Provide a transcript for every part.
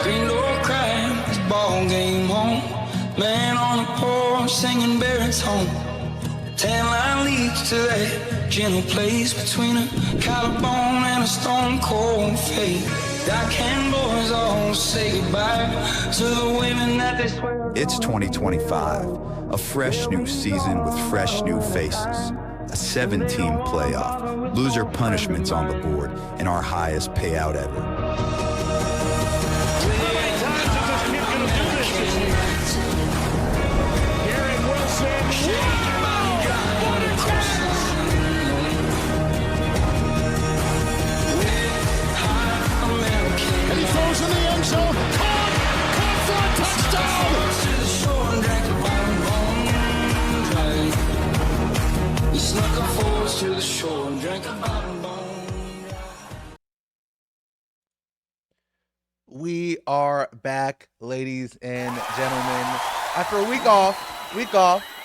Screen door crack, it's ball game on. Man on the porch singing baritone. Tan line leads to that gentle place between a collarbone and a stone cold fate. Dock hand boys all say goodbye to the women that they swear. It's 2025, a fresh new season with fresh new faces. A 7-team playoff, loser punishments on the board, and our highest payout ever. And he throws in the end zone. Caught for a touchdown. He snuck up forwards to the shore and drank a bottom bone. We are back, ladies and gentlemen. After a week off.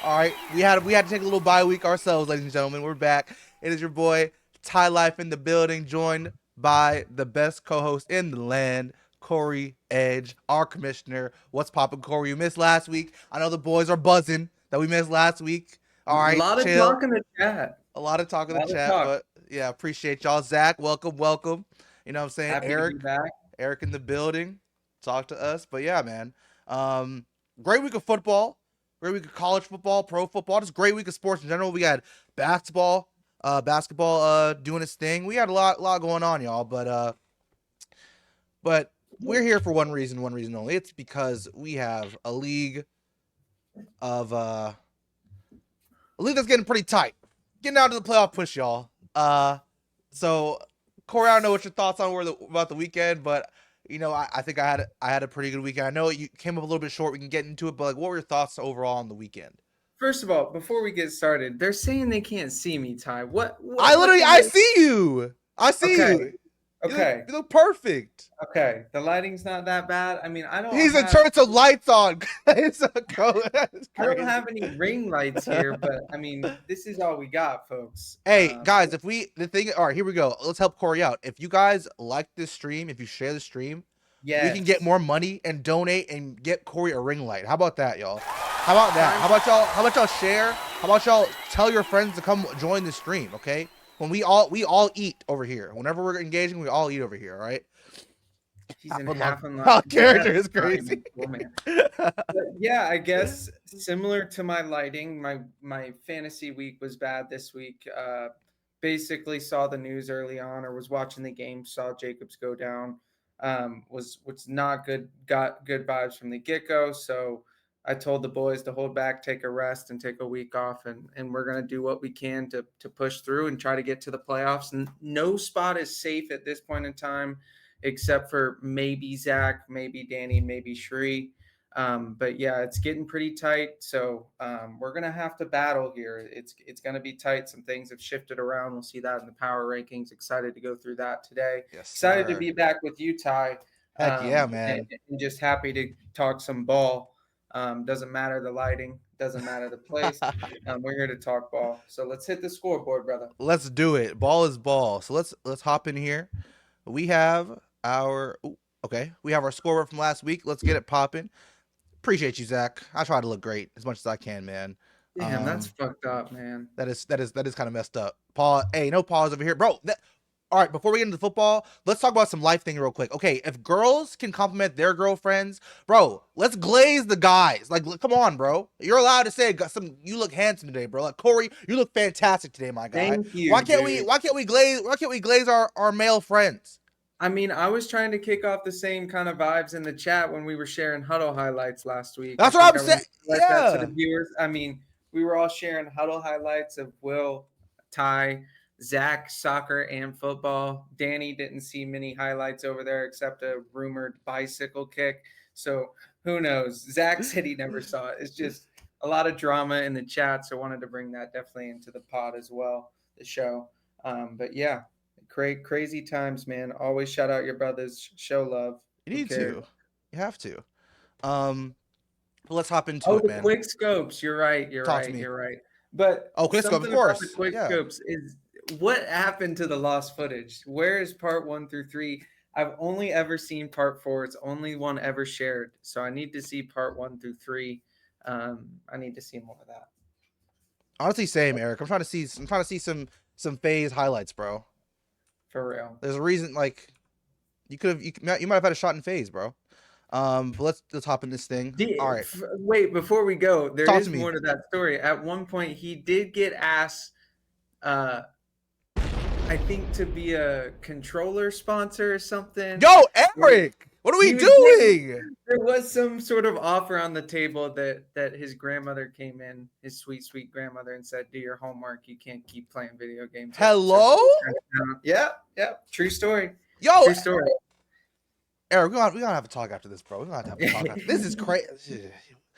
All right, we had to take a little bye week ourselves, ladies and gentlemen. We're back. It is your boy Ty Life in the building, joined by the best co-host in the land, Corey Edge, our commissioner. What's poppin', Corey? You missed last week. I know the boys are buzzing that we missed last week. All right, a lot of chill. talk in the chat. A lot of talk in the chat, but yeah, appreciate y'all. Zach, welcome. You know what I'm saying? Happy to be back. Eric in the building. Talk to us. But yeah, man. Great week of football. Great week of college football, pro football. Just great week of sports in general. We had basketball doing its thing. We had a lot going on, y'all. But we're here for one reason only. It's because we have a league that's getting pretty tight. Getting out to the playoff push, y'all. So Corey, I don't know what your thoughts on about the weekend, but you know, I think I had a pretty good weekend. I know you came up a little bit short. We can get into it, but like, what were your thoughts overall on the weekend? First of all, before we get started, they're saying they can't see me, Ty. What I see you. I see you. Okay. You look perfect. Okay. The lighting's not that bad. I mean, I don't turn some lights on. I don't have any ring lights here, but I mean, this is all we got, folks. Hey, guys, all right, here we go. Let's help Corey out. If you guys like this stream, if you share the stream, we can get more money and donate and get Corey a ring light. How about that, y'all? How about that? How about y'all share? How about y'all tell your friends to come join the stream, okay? When we all eat over here. Whenever we're engaging, we all eat over here, all right? He's in half and character is crazy. But yeah, I guess similar to my lighting, my fantasy week was bad this week. Basically saw the news early on, or was watching the game, saw Jacobs go down. Was not good. Got good vibes from the get-go. So I told the boys to hold back, take a rest, and take a week off, and we're gonna do what we can to push through and try to get to the playoffs. And no spot is safe at this point in time, except for maybe Zach, maybe Danny, maybe Shree. But yeah, it's getting pretty tight. So we're gonna have to battle here. It's gonna be tight. Some things have shifted around. We'll see that in the power rankings. Excited to go through that today. Yes, excited sir. to be back with you, Ty. Heck yeah, man. And just happy to talk some ball. Doesn't matter the lighting, doesn't matter the place. We're here to talk ball. So let's hit the scoreboard, brother. Let's do it. Ball is ball. So let's hop in here. We have our scoreboard from last week. Let's get it popping. Appreciate you, Zach. I try to look great as much as I can, man. Damn, that's fucked up, man. That is kind of messed up. Paul, hey, no pause over here, bro. All right, before we get into football, let's talk about some life thing real quick. Okay, if girls can compliment their girlfriends, bro, let's glaze the guys. Like, come on, bro. You're allowed to say you look handsome today, bro. Like, Corey, you look fantastic today, my guy. Thank you. Why can't we glaze our male friends? I mean, I was trying to kick off the same kind of vibes in the chat when we were sharing huddle highlights last week. That's what I'm saying. That to the viewers. I mean, we were all sharing huddle highlights of Will, Ty, Zach, soccer and football. Danny didn't see many highlights over there except a rumored bicycle kick. So who knows? Zach said he never saw it. It's just a lot of drama in the chat. So I wanted to bring that definitely into the pod as well, the show. But yeah, crazy times, man. Always shout out your brothers. Show love. You need to. You have to. Let's hop into it, man. Quick scopes. You're right. You're right. But quick scope, of course. Quick scopes is what happened to the lost footage. Where is part 1 through 3? I've only ever seen part 4. It's only one ever shared. So I need to see part 1 through 3. I need to see more of that. Honestly, same, Eric. I'm trying to see some phase highlights, bro. For real. There's a reason, like, you might have had a shot in phase, bro. But let's hop in this thing. All right, Wait, before we go, there talk is to me. more to that story. At one point, he did get asked, I think, to be a controller sponsor or something. Yo, Eric, what are we doing? There was some sort of offer on the table that his grandmother came in, his sweet grandmother, and said, "Do your homework. You can't keep playing video games." Hello? Yeah, true story. Yo, True story. Eric, we gotta have a talk after this, bro. We gotta have a talk after this. Is crazy.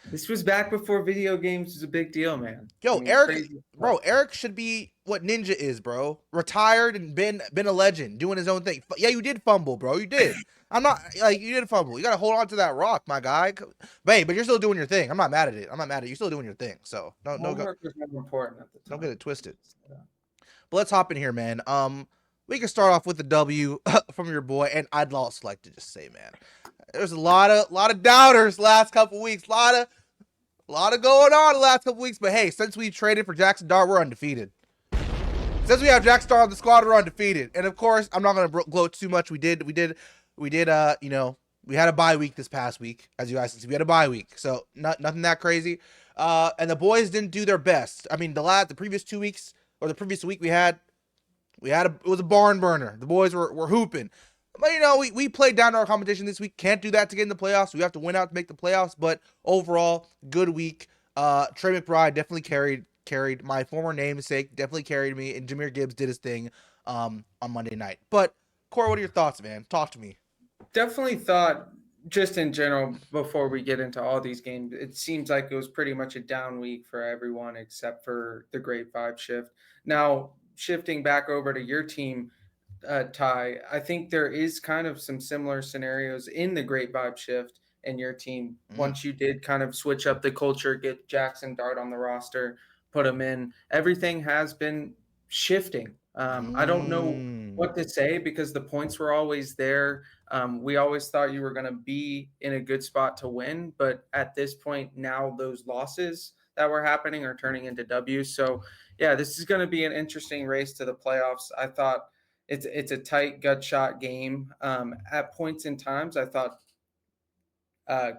This was back before video games was a big deal, man. Yo, I mean, Eric, crazy. bro, Eric should be what Ninja is, bro. Retired and been a legend, doing his own thing. Yeah, you did fumble, bro. You did. I'm not like you did fumble. You gotta hold on to that rock, my guy. But you're still doing your thing. I'm not mad at it. You're still doing your thing. So Homework was more important at the time. don't get it twisted. But let's hop in here, man. We can start off with the W from your boy, and I'd also like to just say, man, there's a lot of doubters last couple weeks. A lot of going on the last couple weeks. But hey, since we traded for Jackson Dart, we're undefeated. Since we have Jackson Dart on the squad, we're undefeated. And of course, I'm not gonna gloat too much. We did. We had a bye week this past week, as you guys can see. We had a bye week, so nothing that crazy. And the boys didn't do their best. I mean, the previous 2 weeks or the previous week it was a barn burner. The boys were hooping. But, we played down to our competition this week. Can't do that to get in the playoffs. We have to win out to make the playoffs. But overall, good week. Trey McBride definitely carried my former namesake, definitely carried me, and Jahmyr Gibbs did his thing on Monday night. But, Corey, what are your thoughts, man? Talk to me. Definitely thought, just in general, before we get into all these games, it seems like it was pretty much a down week for everyone except for the great vibe shift. Now, shifting back over to your team, Ty, I think there is kind of some similar scenarios in the great vibe shift in your team. Once you did kind of switch up the culture, get Jackson Dart on the roster, put him in, everything has been shifting. I don't know what to say because the points were always there. We always thought you were going to be in a good spot to win, but at this point now those losses that were happening are turning into W's. So yeah, this is going to be an interesting race to the playoffs. I thought it's a tight gut shot game. At points in times, I thought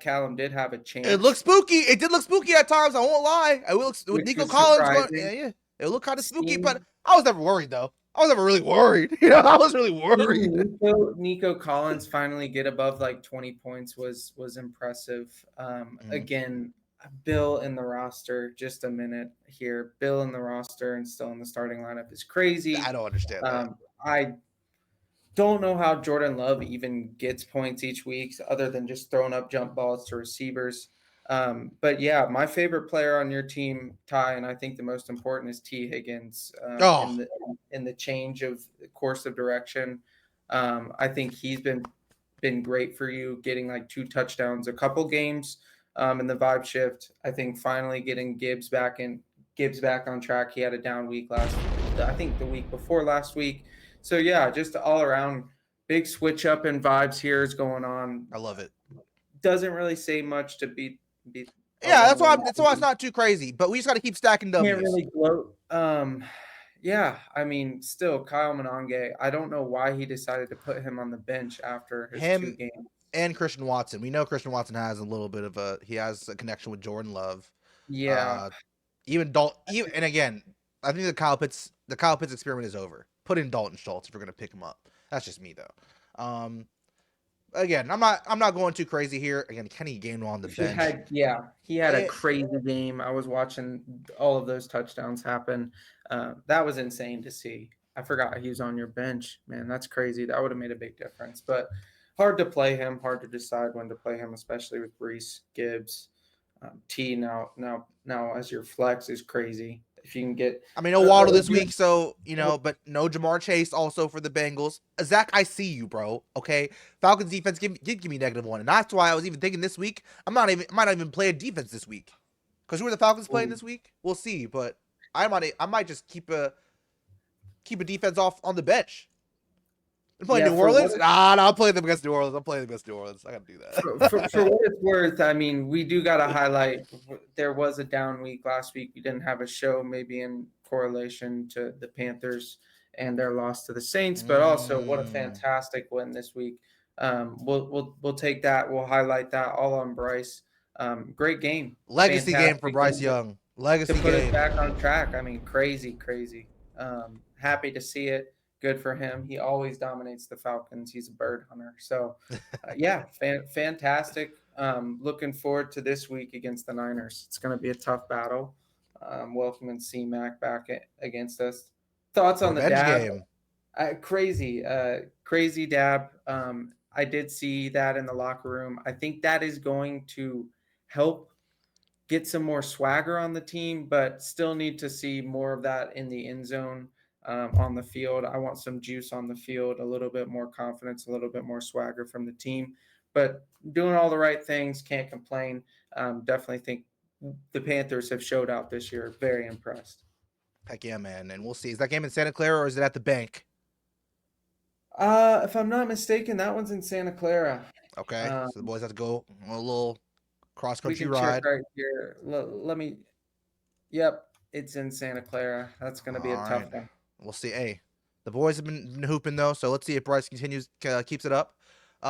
Callum did have a chance. It looked spooky. It did look spooky at times. I won't lie. With Nico Collins going, it looked kind of spooky, but I was never worried though. I was never really worried. I was really worried. Nico Collins finally get above like 20 points was impressive. Again, Bill in the roster, just a minute here. Bill in the roster and still in the starting lineup is crazy. I don't understand that. I don't know how Jordan Love even gets points each week other than just throwing up jump balls to receivers. But yeah, my favorite player on your team, Ty, and I think the most important is T. Higgins in the change of course of direction. I think he's been great for you, getting like 2 touchdowns a couple games in the vibe shift. I think finally getting Gibbs back on track. He had a down week I think the week before last week. So yeah, just all around big switch up in vibes here is going on. I love it. Doesn't really say much to be. Yeah, that's why it's not too crazy. But we just got to keep stacking W's. Can't really gloat. Yeah, I mean, still Kyle Monange. I don't know why he decided to put him on the bench after his 2 games. And Christian Watson. We know Christian Watson has a little bit of a connection with Jordan Love. Yeah. Even Dalton. And again, I think the Kyle Pitts experiment is over. Put in Dalton Schultz if we're gonna pick him up. That's just me though. Again, I'm not going too crazy here. Again, Kenny Gainwell on the bench. He had a crazy game. I was watching all of those touchdowns happen. That was insane to see. I forgot he was on your bench. Man, that's crazy. That would have made a big difference. But hard to play him. Hard to decide when to play him, especially with Brees, Gibbs, T now as your flex is crazy. If you can get, no Waddle this week, so but no Jamar Chase also for the Bengals. Zach, I see you, bro. Okay, Falcons defense did give me -1, and that's why I was even thinking this week I might not even play a defense this week, because who are the Falcons playing this week? We'll see, but I might just keep a defense off on the bench. They're playing Yeah, New for what Orleans? Nah, I'm playing them against New Orleans. I'm playing them against New Orleans. I gotta do that. for what it's worth, I mean, we do got to highlight there was a down week last week. We didn't have a show, maybe in correlation to the Panthers and their loss to the Saints, but also what a fantastic win this week. We'll take that. We'll highlight that all on Bryce. Great game, Legacy game for fantastic Bryce game Young. to Legacy put us game. back on track. I mean, crazy. Happy to see it. Good for him. He always dominates the Falcons. He's a bird hunter. So, yeah, fantastic. Looking forward to this week against the Niners. It's going to be a tough battle. Welcoming C-Mac back against us. Thoughts on the Revenge dab? game. Crazy dab. I did see that in the locker room. I think that is going to help get some more swagger on the team, but still need to see more of that in the end zone, on the field. I want some juice on the field, a little bit more confidence, a little bit more swagger from the team. But doing all the right things, can't complain. Definitely think the Panthers have showed out this year. Very impressed. Heck yeah, man. And we'll see. Is that game in Santa Clara or is it at the bank? If I'm not mistaken, that one's in Santa Clara. Okay. Um, So the boys have to go on a little cross we country can check ride. right here. Let me. Yep, it's in Santa Clara. That's going to be a All tough right. one. We'll see. Hey, the boys have been hooping though, so let's see if Bryce continues keeps it up.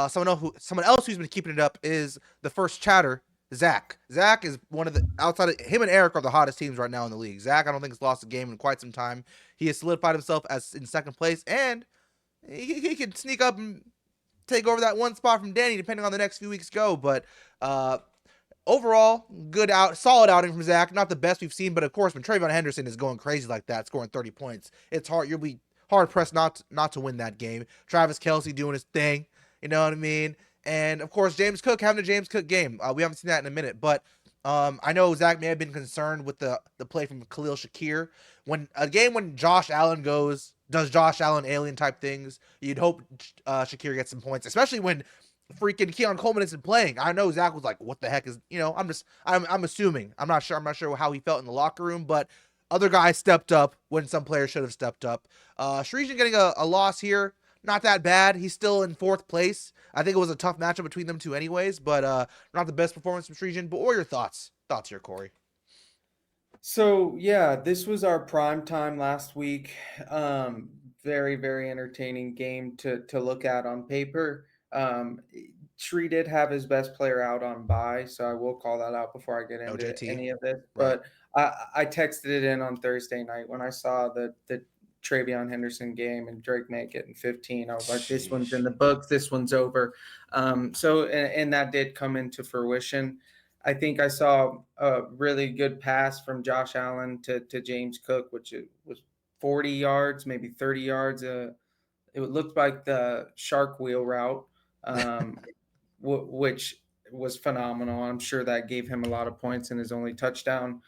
Someone else who's been keeping it up is the first chatter, Zach. Zach is one of the outside of him and Eric are the hottest teams right now in the league. Zach, I don't think has lost a game in quite some time. He has solidified himself as in second place, and he could sneak up and take over that one spot from Danny, depending on the next few weeks go. But overall, solid outing from Zach. Not the best we've seen, but of course, when Trayvon Henderson is going crazy like that, scoring 30 points, it's hard. You'll be hard pressed not to win that game. Travis Kelce doing his thing, you know what I mean? And of course, James Cook having a James Cook game. We haven't seen that in a minute, but I know Zach may have been concerned with the play from Khalil Shakir. When Josh Allen does Josh Allen alien type things, you'd hope Shakir gets some points, especially when freaking Keon Coleman isn't playing. I know Zach was like, what the heck is, I'm assuming. I'm not sure how he felt in the locker room, but other guys stepped up when some players should have stepped up. Shreesian getting a loss here. Not that bad. He's still in fourth place. I think it was a tough matchup between them two anyways, but not the best performance from Shreesian. But what are your thoughts? Thoughts here, Corey? So yeah, this was our prime time last week. Very entertaining game to look at on paper. Shree did have his best player out on bye, so I will call that out before I get into JT. any of this. Right. But I texted it in on Thursday night when I saw the Travion Henderson game and Drake May getting 15. I was like, this one's in the books. This one's over. And that did come into fruition. I think I saw a really good pass from Josh Allen to James Cook, which was 40 yards, maybe 30 yards. It looked like the shark wheel route, which was phenomenal. I'm sure that gave him a lot of points in his only touchdown.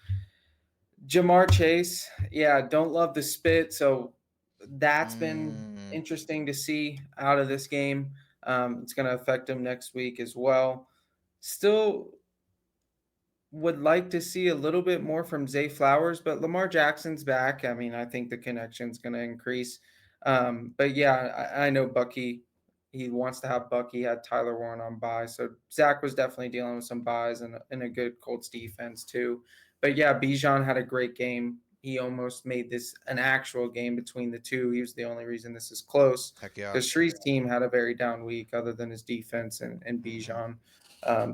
Jamar Chase, yeah, don't love the spit. So that's been interesting to see out of this game. It's going to affect him next week as well. Still would like to see a little bit more from Zay Flowers, but Lamar Jackson's back. I mean, I think the connection's going to increase. But yeah, I know Bucky, he wants to have Bucky, had Tyler Warren on bye. So Zach was definitely dealing with some buys and a good Colts defense too. But yeah, Bijan had a great game. He almost made this an actual game between the two. He was the only reason this is close. Heck yeah. Because Shree's team had a very down week other than his defense and Bijan.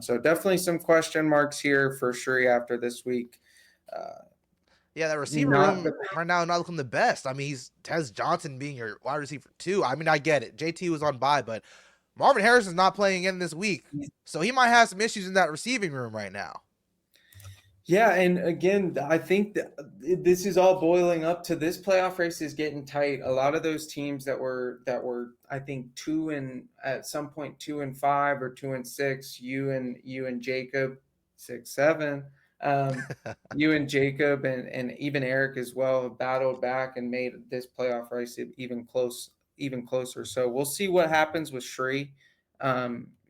So definitely some question marks here for Shree after this week. Yeah, that receiver room right now not looking the best. I mean, he's Tez Johnson being your wide receiver too. I mean, I get it. JT was on bye, but Marvin Harrison's not playing again this week, so he might have some issues in that receiving room right now. Yeah, and again, I think that this is all boiling up to this playoff race is getting tight. A lot of those teams that were I think at some point 2-5 or 2-6, you and Jacob 6-7, you and Jacob and even Eric as well battled back and made this playoff race even closer. So we'll see what happens with Shree.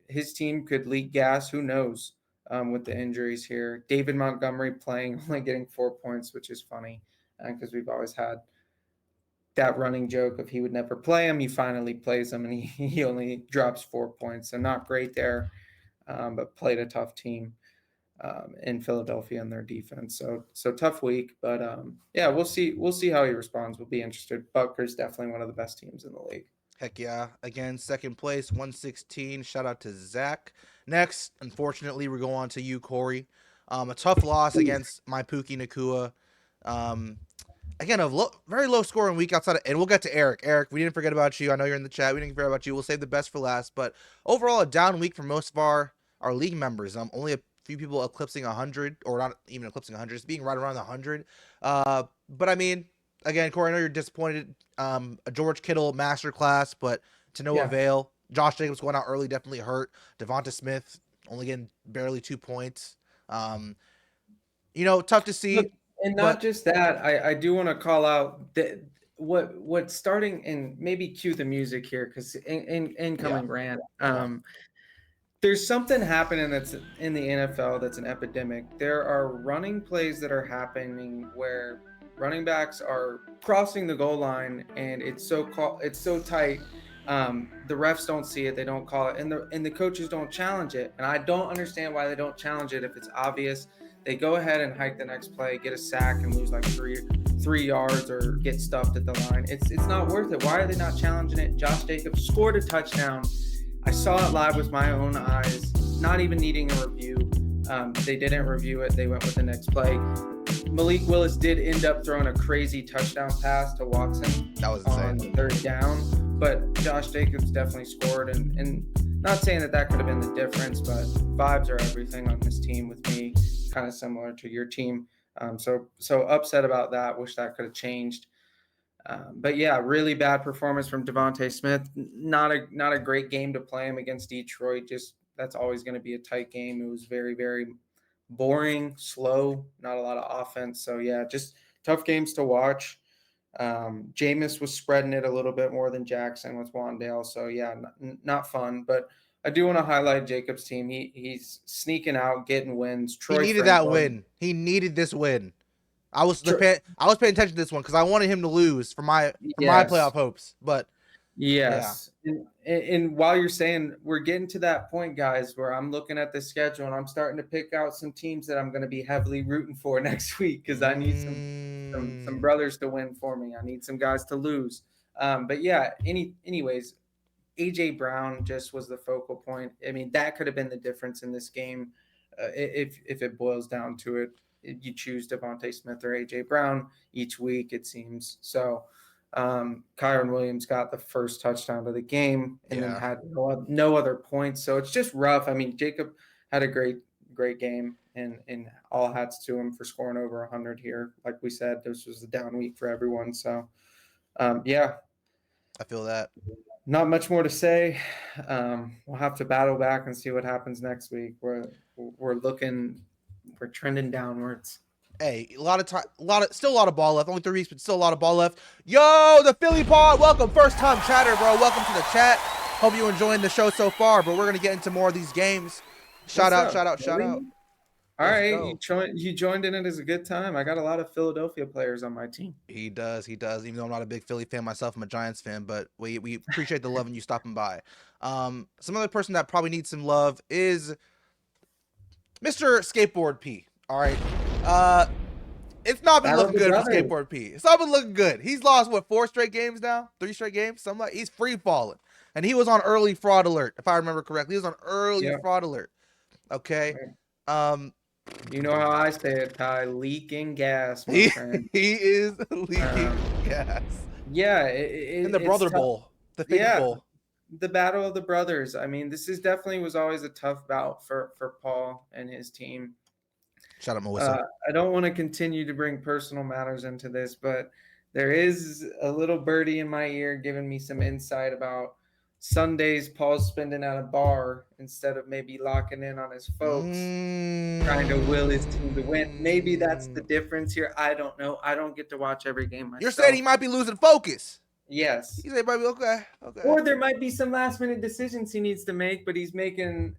His team could leak gas. Who knows? With the injuries here. David Montgomery playing, only getting 4 points, which is funny because we've always had that running joke of he would never play him. He finally plays him, and he only drops 4 points. So not great there, but played a tough team in Philadelphia and their defense. So tough week, but yeah, we'll see how he responds. We'll be interested. Butker's definitely one of the best teams in the league. Heck yeah. Again, second place, 116. Shout out to Zach. Next, unfortunately, we're going on to you, Corey. A tough loss against my Pookie Nakua. Again, very low scoring week outside of, and we'll get to Eric. Eric, we didn't forget about you. I know you're in the chat. We didn't forget about you. We'll save the best for last. But overall, a down week for most of our league members. Only a few people eclipsing 100, or not even eclipsing 100, just being right around 100. But I mean, again, Corey, I know you're disappointed. A George Kittle masterclass, but to no avail. Josh Jacobs going out early definitely hurt. Devonta Smith only getting barely 2 points. Tough to see. Look, and not just that, I do want to call out that what's starting, and maybe cue the music here because incoming rant. There's something happening that's in the NFL that's an epidemic. There are running plays that are happening where running backs are crossing the goal line, and it's so tight. The refs don't see it, they don't call it, and the coaches don't challenge it. And I don't understand why they don't challenge it if it's obvious. They go ahead and hike the next play, get a sack, and lose like three yards or get stuffed at the line. It's not worth it. Why are they not challenging it? Josh Jacobs scored a touchdown. I saw it live with my own eyes, not even needing a review. They didn't review it. They went with the next play. Malik Willis did end up throwing a crazy touchdown pass to Watson. That was insane. On third down. But Josh Jacobs definitely scored. And not saying that could have been the difference, but vibes are everything on this team with me, kind of similar to your team. So upset about that. Wish that could have changed. But yeah, really bad performance from Devonta Smith. Not a great game to play him against Detroit. Just that's always going to be a tight game. It was very, very boring, slow, not a lot of offense. So yeah, just tough games to watch. Jameis was spreading it a little bit more than Jackson with Wandale. So yeah, not fun. But I do want to highlight Jacob's team. He's sneaking out, getting wins. He needed that win. He needed this win. I was paying attention to this one because I wanted him to lose for my playoff hopes. But yes, yeah. And while you're saying we're getting to that point, guys, where I'm looking at the schedule and I'm starting to pick out some teams that I'm going to be heavily rooting for next week because I need some brothers to win for me. I need some guys to lose. But yeah, anyways, AJ Brown just was the focal point. I mean, that could have been the difference in this game if it boils down to it. You choose Devonta Smith or AJ Brown each week, it seems. So Kyron Williams got the first touchdown of the game and then had no other points. So it's just rough. I mean, Jacob had a great game, and all hats to him for scoring over 100 here. Like we said, this was a down week for everyone. So yeah, I feel that. Not much more to say. We'll have to battle back and see what happens next week. We're trending downwards. Hey, still a lot of ball left. Only 3 weeks, but still a lot of ball left. Yo, the Philly Pod. Welcome, first time chatter, bro. Welcome to the chat. Hope you're enjoying the show so far, but we're gonna get into more of these games. Shout out. All right, you joined in it as a good time. I got a lot of Philadelphia players on my team. He does. Even though I'm not a big Philly fan myself, I'm a Giants fan, but we appreciate the love and you stopping by. Some other person that probably needs some love is Mr. Skateboard P. All right. It's not been looking good for Skateboard P. It's not been looking good. He's lost 4 straight games now? 3 straight games? He's free falling. And he was on early fraud alert, if I remember correctly. He was on early fraud alert. Okay. You know how I say it, Ty. Leaking gas, my friend. He is leaking gas. Yeah. In the Brother Bowl. The fake bowl. The battle of the brothers. I mean, this was always a tough bout for Paul and his team. Shout out, Melissa. I don't want to continue to bring personal matters into this, but there is a little birdie in my ear giving me some insight about Sundays Paul's spending at a bar instead of maybe locking in on his folks, trying to will his team to win. Maybe that's the difference here. I don't know. I don't get to watch every game myself. You're saying he might be losing focus. Yes. He said, "Baby, okay." Or there might be some last-minute decisions he needs to make, but he's making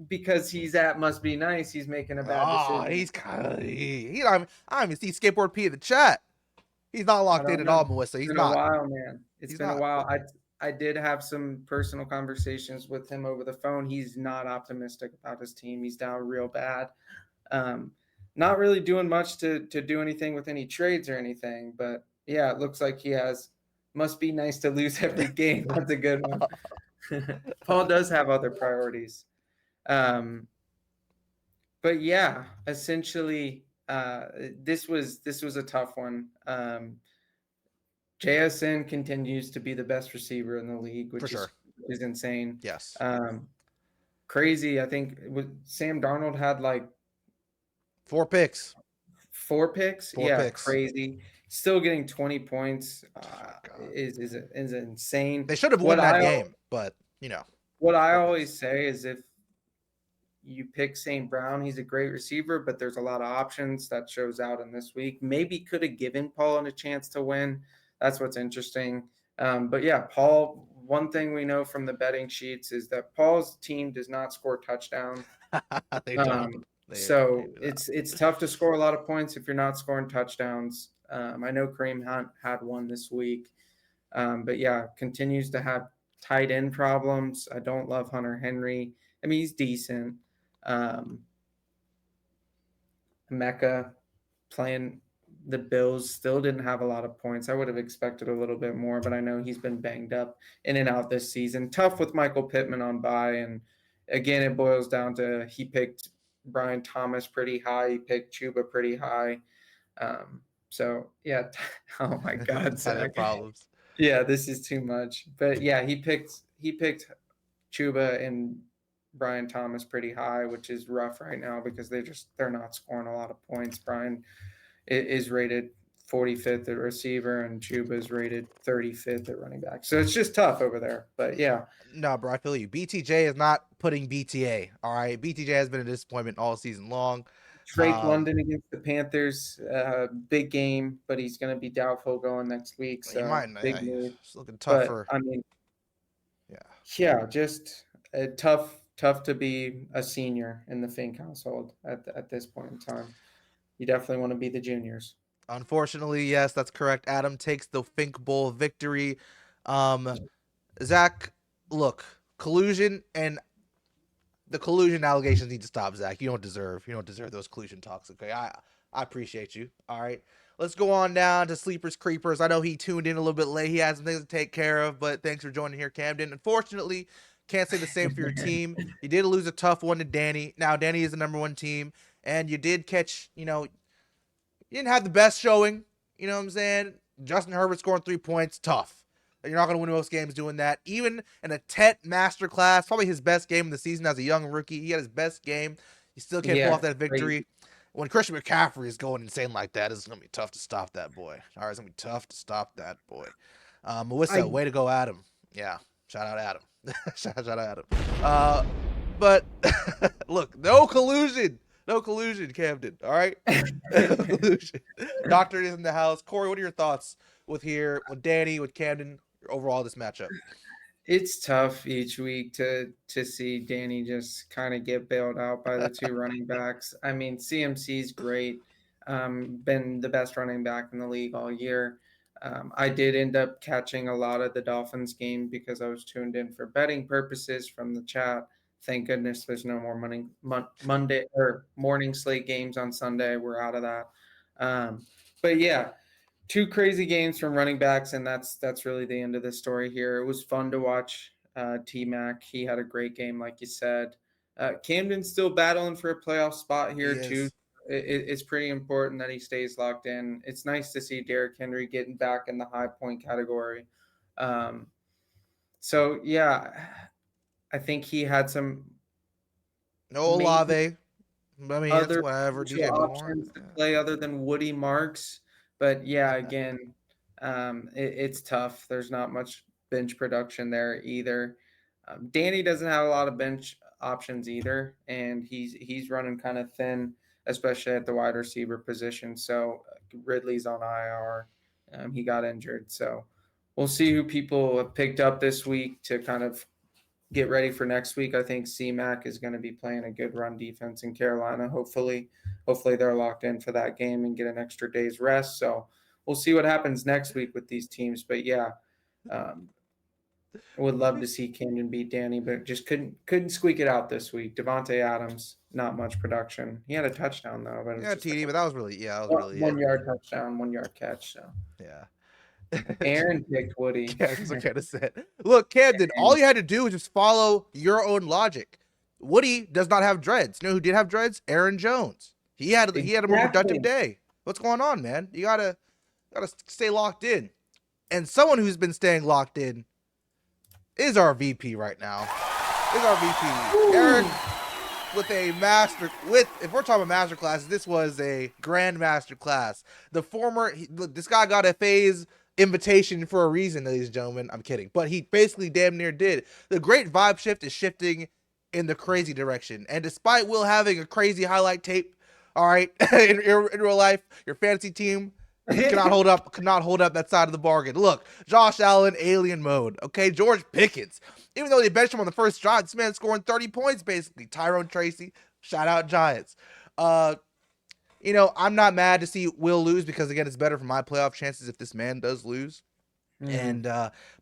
because he's at Must Be Nice. He's making a bad decision. He's kind of. I don't even see Skateboard P in the chat. He's not I locked in don't at know. all, Melissa. It's He's been a not. while, man. It's He's been a not. while. I did have some personal conversations with him over the phone. He's not optimistic about his team. He's down real bad. Um, not really doing much to do anything with any trades or anything. But yeah, it looks like he has. Must be nice to lose every game. That's a good one. Paul does have other priorities. Um, but yeah, essentially, this was a tough one. JSN continues to be the best receiver in the league, For which sure. is insane. Yes. Crazy. I think Sam Darnold had like 4 picks. 4 picks. 4 Yeah, picks. crazy. Still getting 20 points God. is insane. They should have won that game, but What I 4 picks. always say is if you pick St. Brown, he's a great receiver, but there's a lot of options that shows out in this week. Maybe could have given Paul a chance to win. That's what's interesting. But yeah, Paul, one thing we know from the betting sheets is that Paul's team does not score touchdowns. They don't. So it's tough to score a lot of points if you're not scoring touchdowns. I know Kareem Hunt had one this week. But yeah, continues to have tight end problems. I don't love Hunter Henry. I mean, he's decent. Mecca playing the Bills still didn't have a lot of points. I would have expected a little bit more, but I know he's been banged up in and out this season. Tough with Michael Pittman on bye. And again, it boils down to he picked Brian Thomas pretty high. He picked Chuba pretty high. So yeah. Oh my God, Tight end Zach. problems. Yeah, this is too much. But yeah, he picked Chuba and Brian Thomas pretty high, which is rough right now because they're not scoring a lot of points. Brian is rated 45th at receiver and Chuba is rated 35th at running back. So it's just tough over there. But yeah. No, bro, I feel you. BTJ is not putting BTA. All right. BTJ has been a disappointment all season long. Drake London against the Panthers, big game, but he's going to be doubtful going next week. So big move. It's looking tough But I mean, yeah. Yeah, just tough to be a senior in the Fink household at this point in time. You definitely want to be the juniors. Unfortunately, yes, that's correct. Adam takes the Fink Bowl victory. Zach, look, collusion and the collusion allegations need to stop, Zach. You don't deserve those collusion talks, okay? I appreciate you. All right. Let's go on down to Sleepers Creepers. I know he tuned in a little bit late. He has some things to take care of, but thanks for joining here, Camden. Unfortunately, can't say the same for your team. You did lose a tough one to Danny. Now, Danny is the #1 team, and you did catch, you didn't have the best showing. You know what I'm saying? Justin Herbert scoring 3 points, tough. You're not going to win most games doing that. Even in a Tet masterclass, probably his best game of the season as a young rookie. He had his best game. He still can't pull off that victory. When Christian McCaffrey is going insane like that, it's going to be tough to stop that boy. All right, it's going to be tough to stop that boy. Melissa, way to go, Adam. Yeah, shout out Adam. shout out Adam. But look, no collusion. No collusion, Camden. All right? No collusion. Doctor is in the house. Corey, what are your thoughts with Danny, with Camden, overall this matchup? It's tough each week to see Danny just kind of get bailed out by the two running backs. I mean, CMC's great. Been the best running back in the league all year. I did end up catching a lot of the Dolphins game because I was tuned in for betting purposes from the chat. Thank goodness there's no more Monday or morning slate games on Sunday. We're out of that. But yeah, 2 crazy games from running backs, and that's really the end of the story here. It was fun to watch T-Mac. He had a great game, like you said. Camden's still battling for a playoff spot here too. It's pretty important that he stays locked in. It's nice to see Derrick Henry getting back in the high point category. So yeah, I think he had some Olave. I mean, other it's whatever. DJ options to play other than Woody Marks. But yeah, again, it's tough. There's not much bench production there either. Danny doesn't have a lot of bench options either, and he's running kind of thin, especially at the wide receiver position. So Ridley's on IR. He got injured. So we'll see who people have picked up this week to kind of get ready for next week. I think C-Mac is going to be playing a good run defense in Carolina. Hopefully they're locked in for that game and get an extra day's rest. So we'll see what happens next week with these teams. But yeah, I would love to see Camden beat Danny, but just couldn't squeak it out this week. Devontae Adams, not much production. He had a touchdown though, but it was Yeah, just TD, like but that was really a it. 1 yard touchdown, 1 yard catch. So Yeah. Aaron picked Woody. Yeah, that's what I kind of said. Look, Camden, all you had to do was just follow your own logic. Woody does not have dreads. You know who did have dreads? Aaron Jones. He had a more productive day. What's going on, man? You gotta stay locked in. And someone who's been staying locked in is our VP right now. Is our VP Eric with a if we're talking about master classes, this was a grand master class. This guy got a phase invitation for a reason, ladies and gentlemen. I'm kidding, but he basically damn near did. The great vibe shift is shifting in the crazy direction, and despite Will having a crazy highlight tape, all right, in real life, your fantasy team could not hold up that side of the bargain. Look, Josh Allen, alien mode. Okay, George Pickens. Even though they benched him on the first drive, this man scoring 30 points basically. Tyrone Tracy, shout out Giants. I'm not mad to see Will lose because again, it's better for my playoff chances if this man does lose. And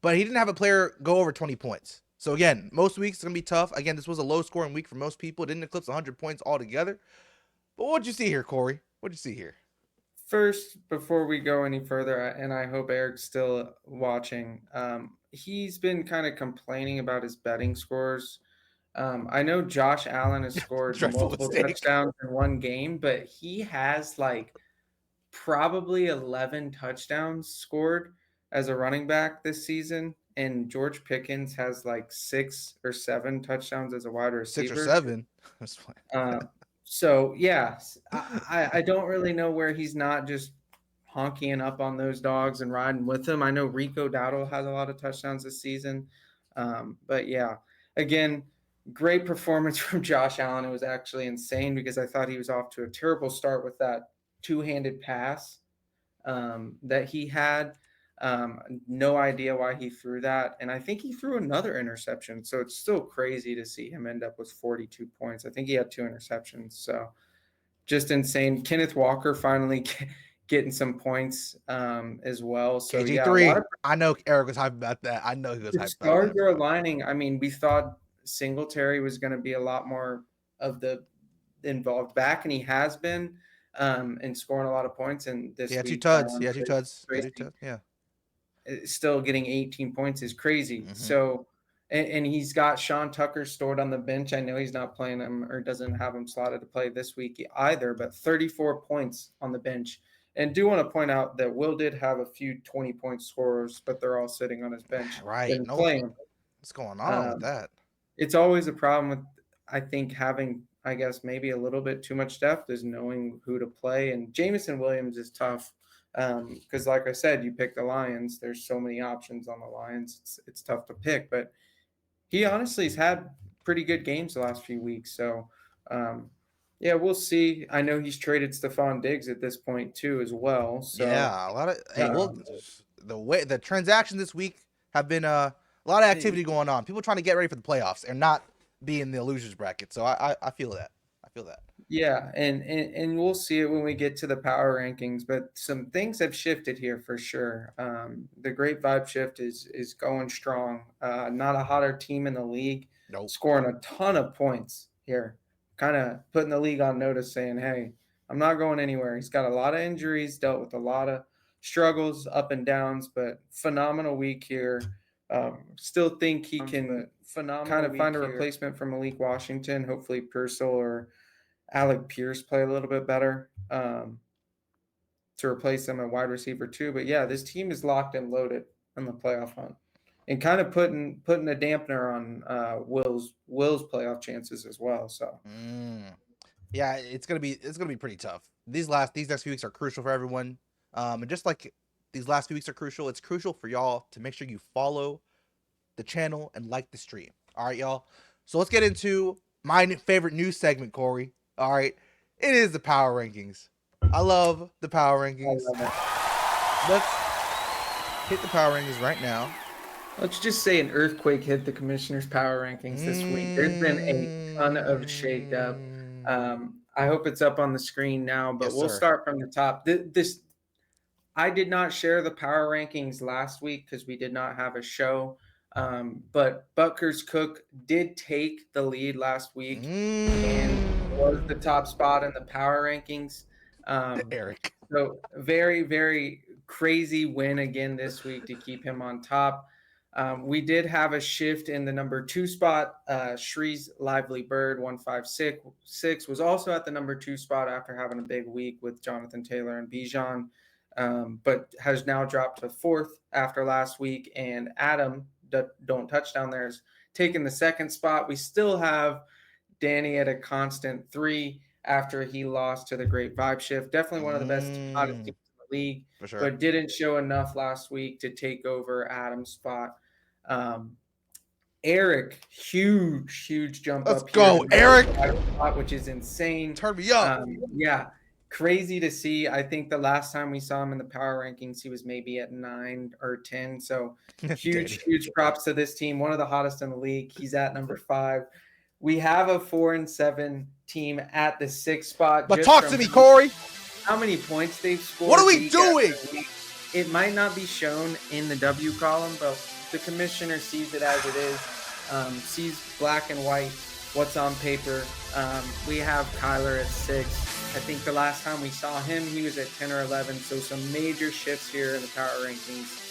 but he didn't have a player go over 20 points. So again, most weeks it's gonna be tough. Again, this was a low scoring week for most people. It didn't eclipse 100 points altogether. But what'd you see here, Corey? What'd you see here? First, before we go any further, and I hope Eric's still watching, he's been kind of complaining about his betting scores. I know Josh Allen has scored multiple touchdowns in one game, but he has like probably 11 touchdowns scored as a running back this season. And George Pickens has like 6 or 7 touchdowns as a wide receiver. 6 or 7. That's fine. So yeah, I don't really know where he's not just honking up on those dogs and riding with them. I know Rico Dowdle has a lot of touchdowns this season. But yeah, again, great performance from Josh Allen. It was actually insane because I thought he was off to a terrible start with that two-handed pass that he had. No idea why he threw that. And I think he threw another interception. So it's still crazy to see him end up with 42 points. I think he had 2 interceptions. So just insane. Kenneth Walker finally getting some points as well. So KG3. Yeah, I know Eric was hyped about that. I know he was hyped about that. Stars are aligning. I mean, we thought Singletary was going to be a lot more of the involved back, and he has been and scoring a lot of points. And this week, 2 tuds. Yeah, 2 tuds. Yeah. Still getting 18 points is crazy. Mm-hmm. So, and he's got Sean Tucker stored on the bench. I know he's not playing him or doesn't have him slotted to play this week either, but 34 points on the bench. And do want to point out that Will did have a few 20-point scorers, but they're all sitting on his bench. Right. No, playing. What's going on with that? It's always a problem with, I think, having, I guess, it's a little bit too much depth is knowing who to play. And Jameson Williams is tough. Because like I said, you pick the Lions. There's so many options on the Lions. It's tough to pick, but he honestly has had pretty good games the last few weeks. So, yeah, we'll see. I know he's traded Stephon Diggs at this point too, as well. So yeah, a lot of the transactions this week have been a lot of activity going on. People trying to get ready for the playoffs and not be in the losers bracket. So I feel that. I feel that. Yeah, and we'll see it when we get to the power rankings, but some things have shifted here for sure. The great vibe shift is going strong. Not a hotter team in the league, scoring a ton of points here, kind of putting the league on notice saying, hey, I'm not going anywhere. He's got a lot of injuries, dealt with a lot of struggles, up and downs, but phenomenal week here. Still think he can kind of find a replacement for Malik Washington, hopefully Purcell or Alec Pierce play a little bit better to replace them at wide receiver too. But yeah, this team is locked and loaded on the playoff hunt, and kind of putting a dampener on Will's playoff chances as well. So yeah, it's gonna be pretty tough. These next few weeks are crucial for everyone, and just like these last few weeks are crucial, it's crucial for y'all to make sure you follow the channel and like the stream. All right, y'all. So let's get into my favorite news segment, Corey. All right, it is the power rankings. I love the power rankings. Let's hit the power rankings right now. Let's just say an earthquake hit the commissioner's power rankings this week. There's been a ton of shakeup. I hope it's up on the screen now, but we'll start from the top. I did not share the power rankings last week because we did not have a show. But Butker's Cook did take the lead last week and was the top spot in the power rankings. Eric. So very, very crazy win again this week to keep him on top. We did have a shift in the number 2 spot. Shree's Lively Bird 156 was also at the number 2 spot after having a big week with Jonathan Taylor and Bijan, but has now dropped to 4th after last week. And Adam, Don't Touchdown there, is taking the 2nd spot. We still have Danny at a constant 3 after he lost to the Great Vibe Shift. Definitely one of the best hottest teams in the league, For sure. but didn't show enough last week to take over Adam's spot. Eric, huge jump Let's up go, here, Eric. spot, which is insane. Turn me up. Yeah, crazy to see. I think the last time we saw him in the power rankings, he was maybe at 9 or 10. So huge props to this team. One of the hottest in the league. He's at number 5. We have a 4-7 team at the 6th spot. But talk to me, Corey. How many points they've scored? What are we doing? It might not be shown in the W column, but the commissioner sees it as it is. Sees black and white, what's on paper. We have Kyler at 6. I think the last time we saw him, he was at 10 or 11. So some major shifts here in the power rankings.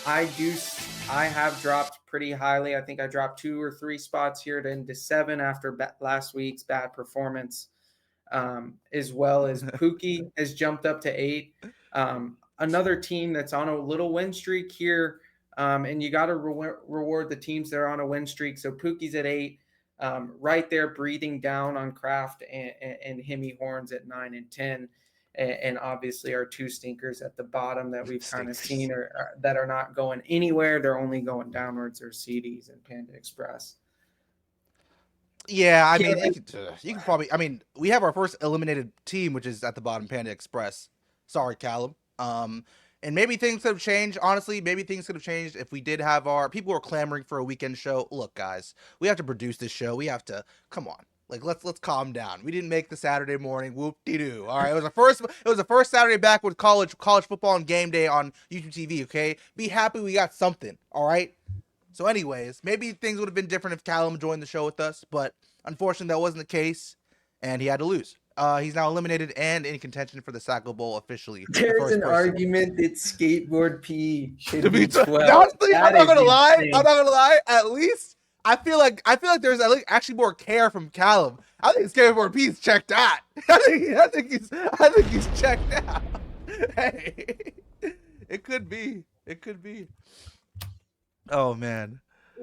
I have dropped pretty highly. I think I dropped 2 or 3 spots here into 7 after last week's bad performance, as well as Pookie has jumped up to 8. Another team that's on a little win streak here, and you got to reward the teams that are on a win streak. So Pookie's at 8, right there breathing down on Kraft and Hemi Horns at 9 and 10. And obviously our 2 stinkers at the bottom that we've kind of seen that are not going anywhere. They're only going downwards, or CDs and Panda Express. Yeah, I mean, you can probably. I mean, we have our first eliminated team, which is at the bottom, Panda Express. Sorry, Callum. And maybe things could have changed. Honestly, maybe things could have changed if we did have our people were clamoring for a weekend show. Look, guys, we have to produce this show. We have to come on. Like let's calm down. We didn't make the Saturday morning. Whoop-de-doo. All right, it was the first Saturday back with college football and game day on YouTube TV. Okay, be happy we got something. All right. So, anyways, maybe things would have been different if Callum joined the show with us, but unfortunately that wasn't the case, and he had to lose. He's now eliminated and in contention for the Sackle Bowl officially. There's an argument that skateboard PE should be 12. Honestly, I'm not gonna lie. At least I feel like there's actually more care from Callum. I think skateboard P's checked out. I think he's checked out. Hey, it could be. Oh man.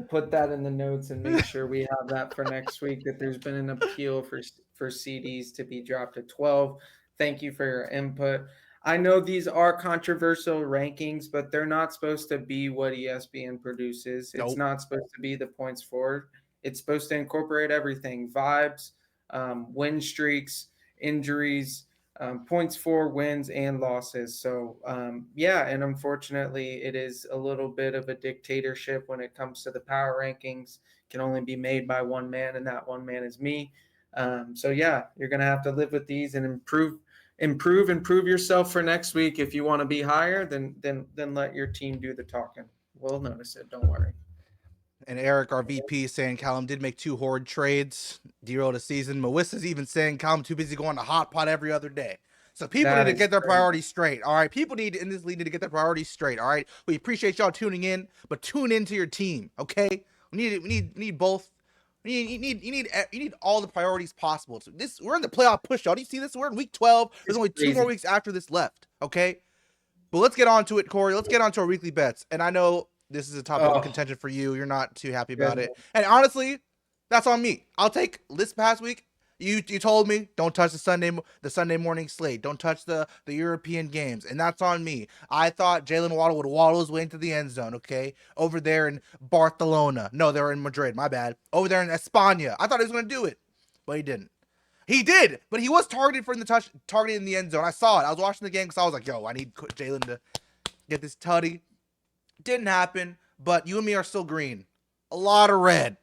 Put that in the notes and make sure we have that for next week, that there's been an appeal for CDs to be dropped to 12. Thank you for your input. I know these are controversial rankings, but they're not supposed to be what ESPN produces. It's not supposed to be the points forward. It's supposed to incorporate everything: vibes, win streaks, injuries, points for wins and losses. So, and unfortunately, it is a little bit of a dictatorship when it comes to the power rankings. It can only be made by one man, and that one man is me. You're going to have to live with these and improve yourself for next week. If you want to be higher, then let your team do the talking. We'll notice it. Don't worry. And Eric, our VP, is saying Callum did make 2 horrid trades, derailed a season. Melissa's even saying Callum too busy going to hot pot every other day. So people need to get their priorities straight. All right, people in this league need to get their priorities straight. All right, we appreciate y'all tuning in, but tune into your team. Okay, we need both. You need all the priorities possible. So we're in the playoff push, y'all. Do you see this? We're in week 12. There's only 2 more weeks after this left. Okay, but let's get on to it, Corey. Let's get on to our weekly bets. And I know this is a topic of contention for you. You're not too happy about it. And honestly, that's on me. I'll take this past week. You told me don't touch the Sunday morning slate. Don't touch the European games. And that's on me. I thought Jalen Waddle would waddle his way into the end zone, okay? Over there in Barcelona. No, they were in Madrid. My bad. Over there in España. I thought he was going to do it. But he didn't. He did. But he was targeted in the end zone. I saw it. I was watching the game because I was like, yo, I need Jalen to get this tutty. Didn't happen, but you and me are still green. A lot of red.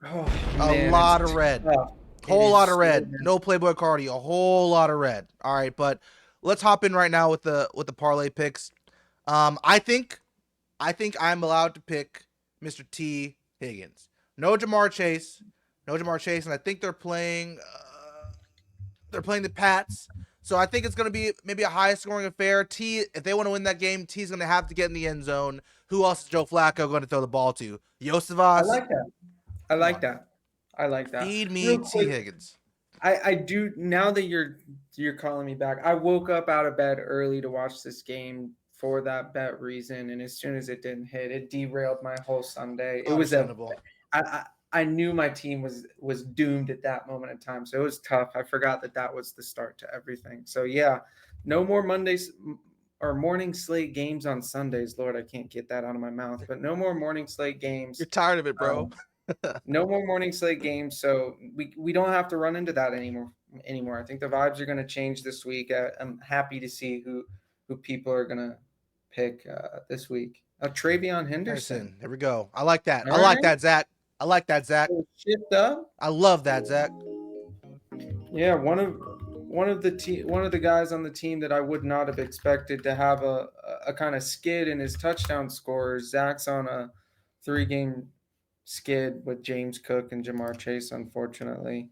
A lot of red. Whole lot of red. No Playboy Cardi. A whole lot of red. All right, but let's hop in right now with the parlay picks. I think I'm allowed to pick Mr. T Higgins. No Jamar Chase, and I think they're playing the Pats. So I think it's going to be maybe a high scoring affair. T, if they want to win that game, T's going to have to get in the end zone. Who else is Joe Flacco going to throw the ball to? Yosevas. I like that. I like that. Feed me Real T quick, Higgins. I do, now that you're calling me back, I woke up out of bed early to watch this game for that bet reason, and as soon as it didn't hit, it derailed my whole Sunday. It was I knew my team was doomed at that moment in time, so it was tough. I forgot that was the start to everything. So yeah, no more Mondays or morning slate games on Sundays. Lord, I can't get that out of my mouth, but no more morning slate games. You're tired of it, bro. No more morning slate games, so we don't have to run into that anymore. I think the vibes are going to change this week. I'm happy to see who people are going to pick this week. Travion Henderson. There we go. I like that. All I like right. that, Zach. I like that, Zach. Shift up. I love that, Zach. Yeah, one of the guys on the team that I would not have expected to have a kind of skid in his touchdown scores. Zach's on a 3-game skid with James Cook and Jamar Chase, unfortunately.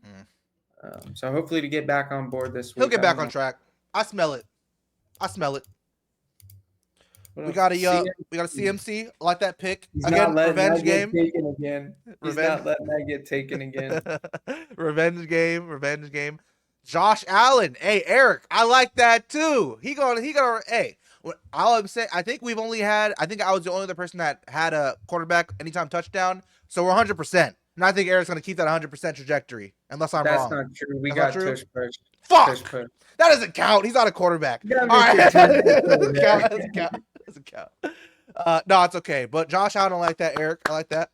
So hopefully to get back on board this week. He'll get back on track. I smell it. We got a CMC. I like that pick. Again, revenge game. He's not letting that get taken again. Revenge game. Josh Allen. Hey, Eric, I like that too. He gonna hey, all I'm saying, I think I was the only other person that had a quarterback anytime touchdown. So we're 100%. And I think Eric's gonna keep that 100% trajectory, unless I'm wrong. That's not true. We got tush push. Fuck. Tush push. That doesn't count. He's not a quarterback. Yeah, All right. Doesn't count. No, it's okay. But Josh Allen, I like that, Eric. I like that.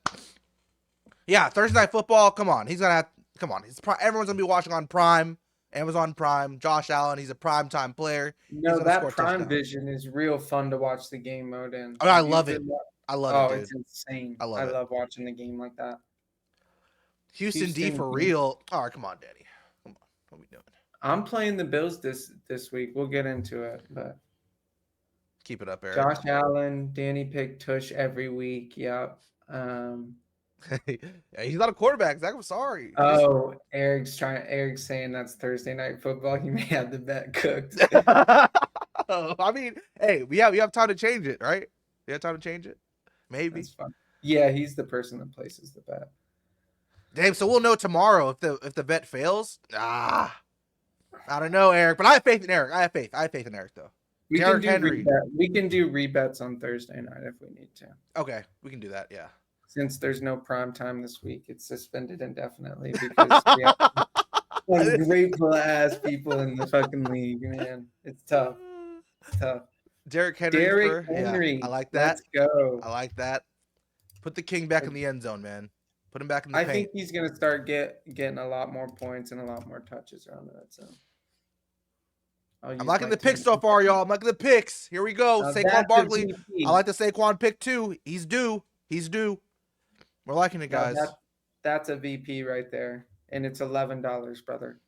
Yeah, Thursday Night Football. Come on. Everyone's going to be watching on Prime. Amazon Prime. Josh Allen, he's a prime time player. No, that Prime Vision is real fun to watch the game mode in. Oh, I love it. Oh, it's insane. I love watching the game like that. Houston D for real. All right, come on, Daddy. Come on. What are we doing? I'm playing the Bills this week. We'll get into it, but keep it up, Eric. Josh Allen, Danny picked Tush every week. Yep. He's not a quarterback, Zach. I'm sorry. Oh, Eric's saying that's Thursday Night Football. He may have the bet cooked. I mean, hey, we have time to change it, right? We have time to change it. Maybe. That's fun. Yeah, he's the person that places the bet. Damn, so we'll know tomorrow if the bet fails. I don't know, Eric, but I have faith in Eric. I have faith in Eric, though. We can do rebets on Thursday night if we need to. Okay, we can do that, yeah. Since there's no prime time this week, it's suspended indefinitely because we have ungrateful ass people in the fucking league, man. It's tough. Derrick Henry. Yeah, I like that. Let's go. I like that. Put the king back in the end zone, man. Put him back in the paint. I think he's going to start getting a lot more points and a lot more touches around that zone. I'm liking the picks so far, y'all. I'm liking the picks. Here we go. Saquon Barkley. I like the Saquon pick too. He's due. We're liking it, guys. That's a VP right there. And it's $11, brother.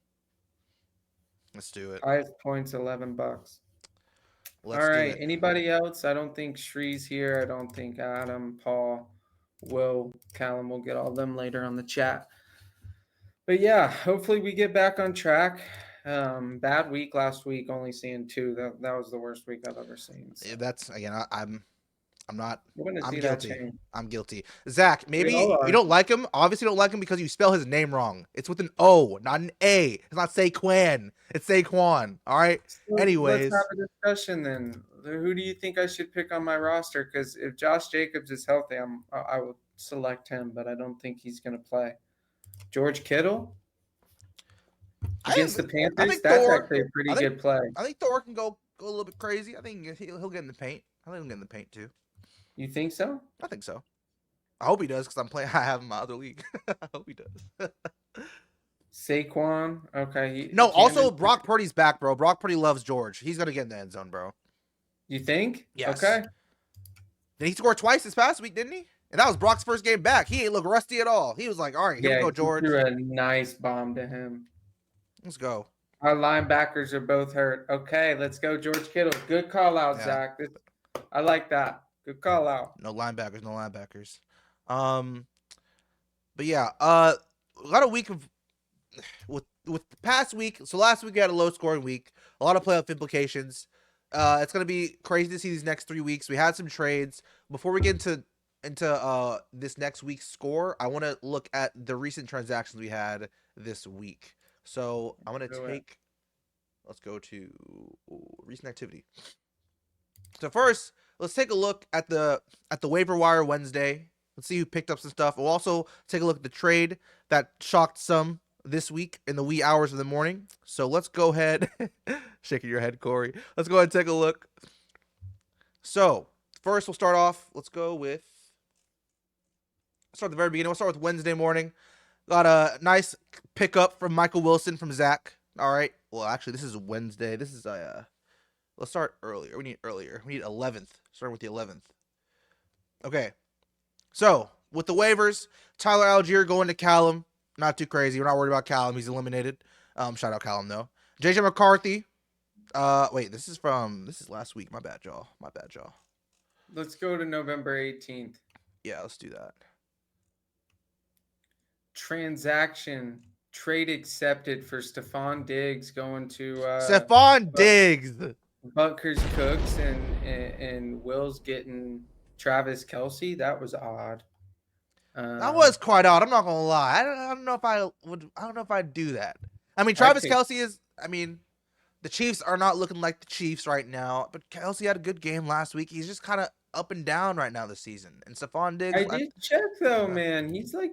Let's do it. 5 points, $11. All right. Anybody else? I don't think Shree's here. I don't think Adam, Paul, Will, Callum will get all them later on the chat. But yeah, hopefully we get back on track. Bad week last week, only seeing 2. That was the worst week I've ever seen. So. That's again, I'm guilty. I'm guilty. Zach, maybe you don't like him. Obviously, you don't like him because you spell his name wrong. It's with an O, not an A. It's not Saquon. It's Saquon. All right. So anyways, let's have a discussion then. Who do you think I should pick on my roster? Because if Josh Jacobs is healthy, I will select him, but I don't think he's going to play. George Kittle against the Panthers. That's actually a pretty good play. I think Thor can go a little bit crazy. I think he'll get in the paint. I think he'll get in the paint too. You think so? I think so. I hope he does because I have him in my other league. I hope he does. Saquon. Okay. No, also Brock Purdy's back, bro. Brock Purdy loves George. He's gonna get in the end zone, bro. You think? Yes. Okay. Then he scored twice this past week, didn't he? And that was Brock's first game back. He ain't look rusty at all. He was like, all right, here we go, George. Threw a nice bomb to him. Let's go. Our linebackers are both hurt. Okay, let's go, George Kittle. Good call out, Yeah. Zach. I like that. Good call out. No linebackers, no linebackers. But yeah, we got a week of with the past week. So last week we had a low scoring week, a lot of playoff implications. It's gonna be crazy to see these next 3 weeks. We had some trades. Before we get into this next week's score, I want to look at the recent transactions we had this week. So I'm gonna take. Let's go to recent activity. So first, let's take a look at the waiver wire Wednesday. Let's see who picked up some stuff. We'll also take a look at the trade that shocked some this week in the wee hours of the morning. So let's go ahead. Shaking your head, Corey. Let's go ahead and take a look. So first, we'll start off. Let's start at the very beginning. We'll start with Wednesday morning. Got a nice pickup from Michael Wilson from Zach. All right. Well, actually, this is Wednesday. This is let's start earlier. We need 11th. Starting with the 11th. Okay. So, with the waivers, Tyler Algier going to Callum. Not too crazy. We're not worried about Callum. He's eliminated. Shout out Callum, though. JJ McCarthy. Wait, this is last week. My bad, y'all. Let's go to November 18th. Yeah, let's do that. Transaction. Trade accepted for Stephon Diggs going to Stephon Diggs. Butker's Cooks and Will's getting Travis Kelce. That was odd. That was quite odd. I'm not gonna lie. I don't know if I would. I don't know if I'd do that. I mean, Travis Kelce is. I mean, the Chiefs are not looking like the Chiefs right now. But Kelce had a good game last week. He's just kind of up and down right now this season. And Stephon Diggs. I did check though, man. He's like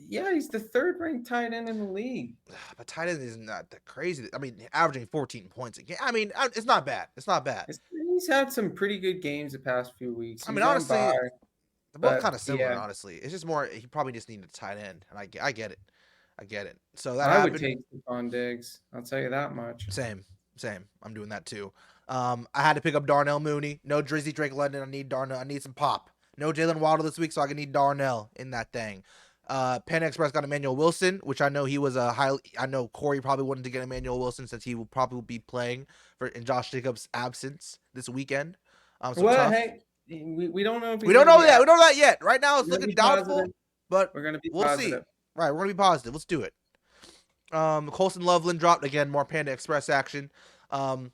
he's the third ranked tight end in the league. But tight end is not that crazy. I mean, averaging 14 points a game. I mean, it's not bad. He's had some pretty good games the past few weeks. I mean, honestly, they're both kind of similar. yeah. Honestly, it's just more. He probably just needed a tight end, and I get it. So I would take Stephon Diggs. I'll tell you that much. Same. I'm doing that too. I had to pick up Darnell Mooney. No Drizzy Drake London. I need Darnell. I need some pop. No Jalen Waddle this week, so I can need Darnell in that thing. Penn Express got Emmanuel Wilson, which I know he was I know Corey probably wanted to get Emmanuel Wilson since he will probably be playing in Josh Jacobs' absence this weekend. Hey, we don't know. We don't know that. We don't know that yet. Right now, it's looking doubtful, but we're gonna be. We'll see. Right, we're gonna be positive. Let's do it. Colson Loveland dropped again. More Panda Express action. Adding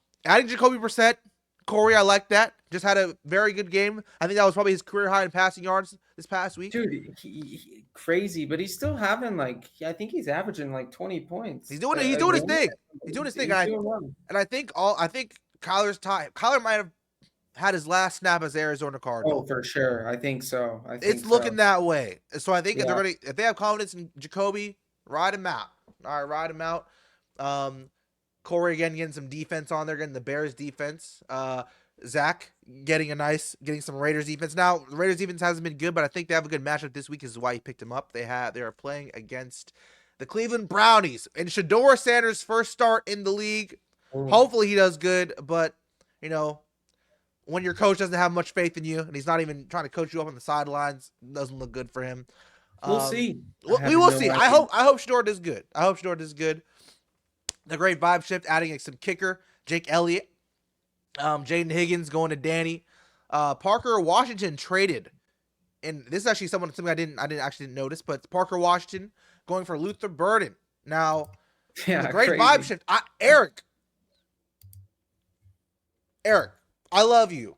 Jacoby Brissett. Corey, I like that. Just had a very good game. I think that was probably his career high in passing yards this past week. Dude, he crazy, but he's still having I think he's averaging 20 points. He's doing his thing. He's doing his thing. And I think Kyler might have had his last snap as Arizona Cardinal. Oh, for sure. I think so. It's looking that way. So I think if they have confidence in Jacoby, ride him out. All right, ride him out. Corey again getting some defense on there, getting the Bears defense. Zach getting some Raiders defense. Now the Raiders defense hasn't been good, but I think they have a good matchup this week. Is why he picked him up. They are playing against the Cleveland Brownies and Shador Sanders' first start in the league. Hopefully he does good, but when your coach doesn't have much faith in you and he's not even trying to coach you up on the sidelines, it doesn't look good for him. We'll see. We will see. I hope Shador does good. The great vibe shift, adding some kicker, Jake Elliott. Jaden Higgins going to Danny. Parker Washington traded. And this is actually something I didn't actually notice, but Parker Washington going for Luther Burden. Now, the great vibe shift. Eric, I love you.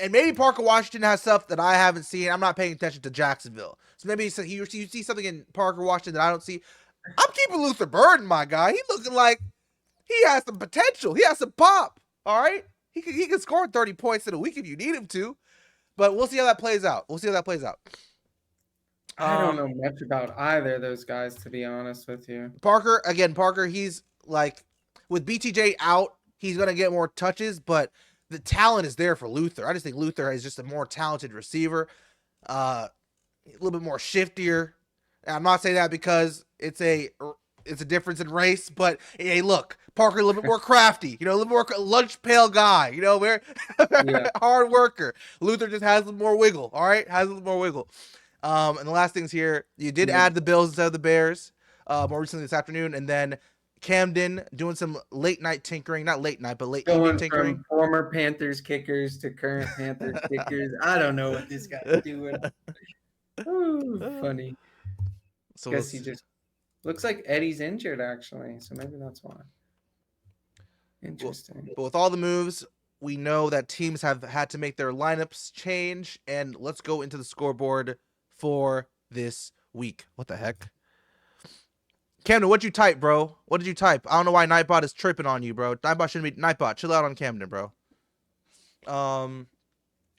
And maybe Parker Washington has stuff that I haven't seen. I'm not paying attention to Jacksonville. So maybe you see something in Parker Washington that I don't see. I'm keeping Luther Burden, my guy. He's looking like he has some potential. He has some pop. All right? He can score 30 points in a week if you need him to. But we'll see how that plays out. I don't know much about either of those guys, to be honest with you. Parker, he's like, with BTJ out, he's going to get more touches, but the talent is there for Luther. I just think Luther is just a more talented receiver, a little bit more shiftier. And I'm not saying that because it's a difference in race, but hey, look, Parker a little bit more crafty, a little more lunch pail guy, very hard worker. Luther just has a little more wiggle. All right, has a little more wiggle. And the last things here, you did add the Bills instead of the Bears more recently this afternoon, and then Camden doing some late night tinkering, not late night, but late evening Going tinkering. from former Panthers kickers to current Panthers kickers. I don't know what this guy's doing. Ooh, funny. So Guess he just looks like Eddie's injured actually, so maybe that's why. Interesting. But with all the moves, we know that teams have had to make their lineups change, and let's go into the scoreboard for this week. What the heck? Camden, what'd you type, bro? What did you type? I don't know why Nightbot is tripping on you, bro. Nightbot shouldn't be Nightbot. Chill out on Camden, bro. All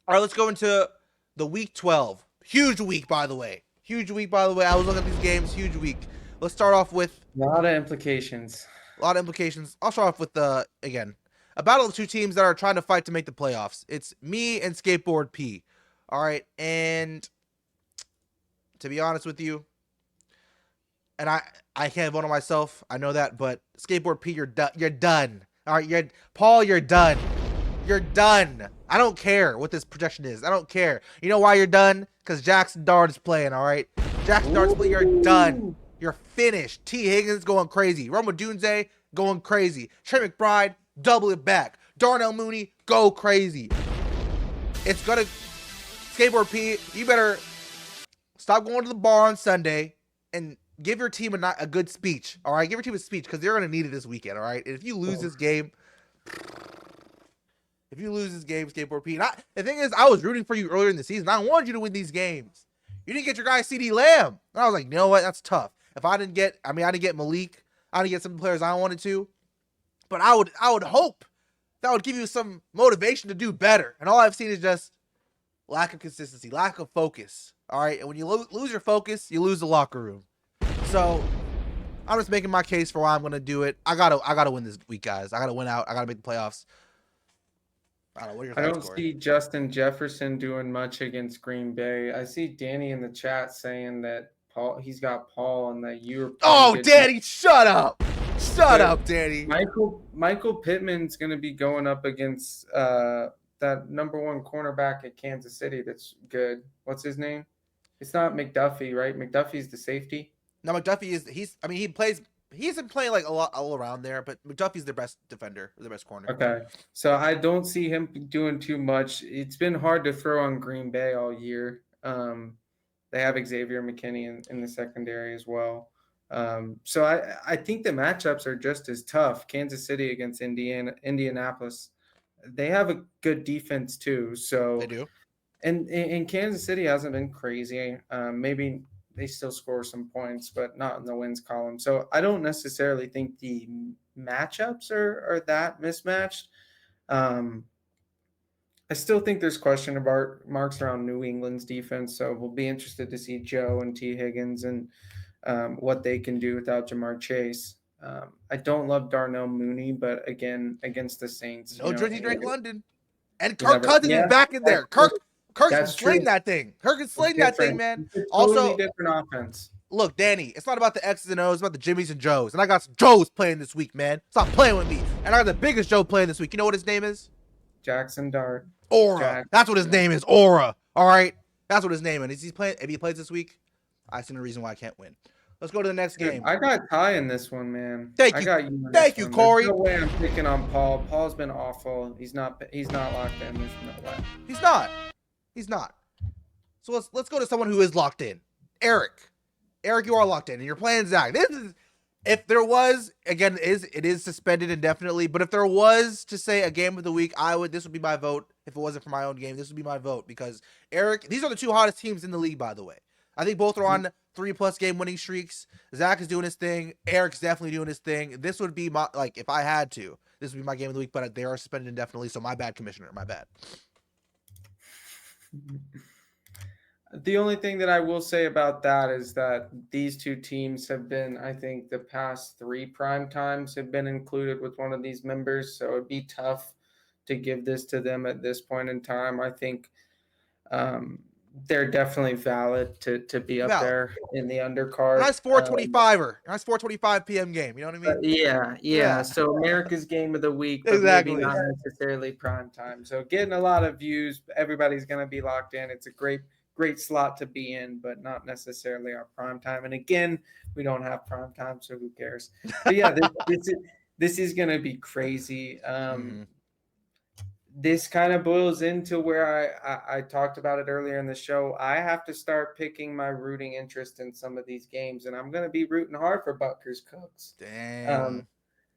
right, let's go into the week 12. Huge week, by the way. Huge week, by the way. I was looking at these games. Huge week. Let's start off with A lot of implications. a lot of implications. I'll start off with again, a battle of two teams that are trying to fight to make the playoffs. It's me and Skateboard P. All right, and to be honest with you, and I can't vote on myself. I know that, but Skateboard P, you're done. You're done. All right, Paul, you're done. You're done. I don't care what this projection is. I don't care. You know why you're done? Because Jackson Dart is playing. All right, Jackson Dart's playing. You're done. You're finished. T. Higgins going crazy. Roma Dunze going crazy. Trey McBride, double it back. Darnell Mooney, go crazy. It's gonna Skateboard P. You better stop going to the bar on Sunday and give your team a good speech. All right, give your team a speech because they're gonna need it this weekend. All right, and if you lose this game, Skateboard P. The thing is, I was rooting for you earlier in the season. I wanted you to win these games. You didn't get your guy CD Lamb. And I was like, you know what? That's tough. If I didn't get Malik. I didn't get some players I wanted to. But I would hope that would give you some motivation to do better. And all I've seen is just lack of consistency, lack of focus. All right. And when you lose your focus, you lose the locker room. So I'm just making my case for why I'm gonna do it. I gotta win this week, guys. I gotta win out. I gotta make the playoffs. I don't know. What are your thoughts, I don't Corey? see Justin Jefferson doing much against Green Bay. I see Danny in the chat saying that he's got Paul and that you're. Oh, Danny, shut up! Shut up, Danny. Michael Pittman's going to be going up against that number one cornerback at Kansas City. That's good. What's his name? It's not McDuffie, right? McDuffie's the safety. No, McDuffie is he plays. He isn't playing like a lot all around there, but McDuffie's their best defender, their best corner. Okay, so I don't see him doing too much. It's been hard to throw on Green Bay all year. They have Xavier McKinney in the secondary as well. So I think the matchups are just as tough. Kansas City against Indianapolis. They have a good defense too. So They do. And Kansas City hasn't been crazy. Maybe they still score some points, but not in the wins column. So I don't necessarily think the matchups are that mismatched. I still think there's question marks around New England's defense. So we'll be interested to see Joe and T. Higgins and what they can do without Jamar Chase. I don't love Darnell Mooney, but again, against the Saints. No Jersey Drake London. And Yeah, Kirk but- Cousins yeah, is back in there. that's Kirk can That's sling true. that thing. Kirk can sling that thing, man. It's a Also, totally different offense. look, Danny, it's not about the X's and O's, it's about the Jimmys and Joes. And I got some Joes playing this week, man. Stop playing with me. And I got the biggest Joe playing this week. You know what his name is? Jackson Dart. Aura. Jack. That's what his name is. Aura. All right. That's what his name is. If he plays this week, I see no reason why I can't win. Let's go to the next Dude, game. I got Ty in this one, man. Thank I you. got you. in Thank this you, one. Corey. There's no way I'm picking on Paul. Paul's been awful. He's not locked in. There's no way. He's not. He's not. So let's go to someone who is locked in. Eric. Eric, you are locked in, and you're playing Zach. This is, if there was, again, it is suspended indefinitely, but if there was to say a game of the week, this would be my vote. If it wasn't for my own game, this would be my vote because Eric, these are the two hottest teams in the league, by the way. I think both are on 3+ game winning streaks. Zach is doing his thing. Eric's definitely doing his thing. This would be my, like, if I had to, this would be my game of the week, but they are suspended indefinitely, so my bad, Commissioner. My bad. The only thing that I will say about that is that these two teams have been, I think, the past 3 prime times have been included with one of these members. So it'd be tough to give this to them at this point in time. I think they're definitely valid to be up there in the undercard. Nice 425er. Nice 4:25 p.m. game. You know what I mean? Yeah. So America's game of the week, but Exactly. maybe not necessarily prime time. So getting a lot of views. Everybody's going to be locked in. It's a great great slot to be in, but not necessarily our prime time. And again, we don't have prime time, so who cares? But yeah, this is going to be crazy. This kind of boils into where I talked about it earlier in the show. I have to start picking my rooting interest in some of these games, and I'm going to be rooting hard for Butker's Cooks. Dang.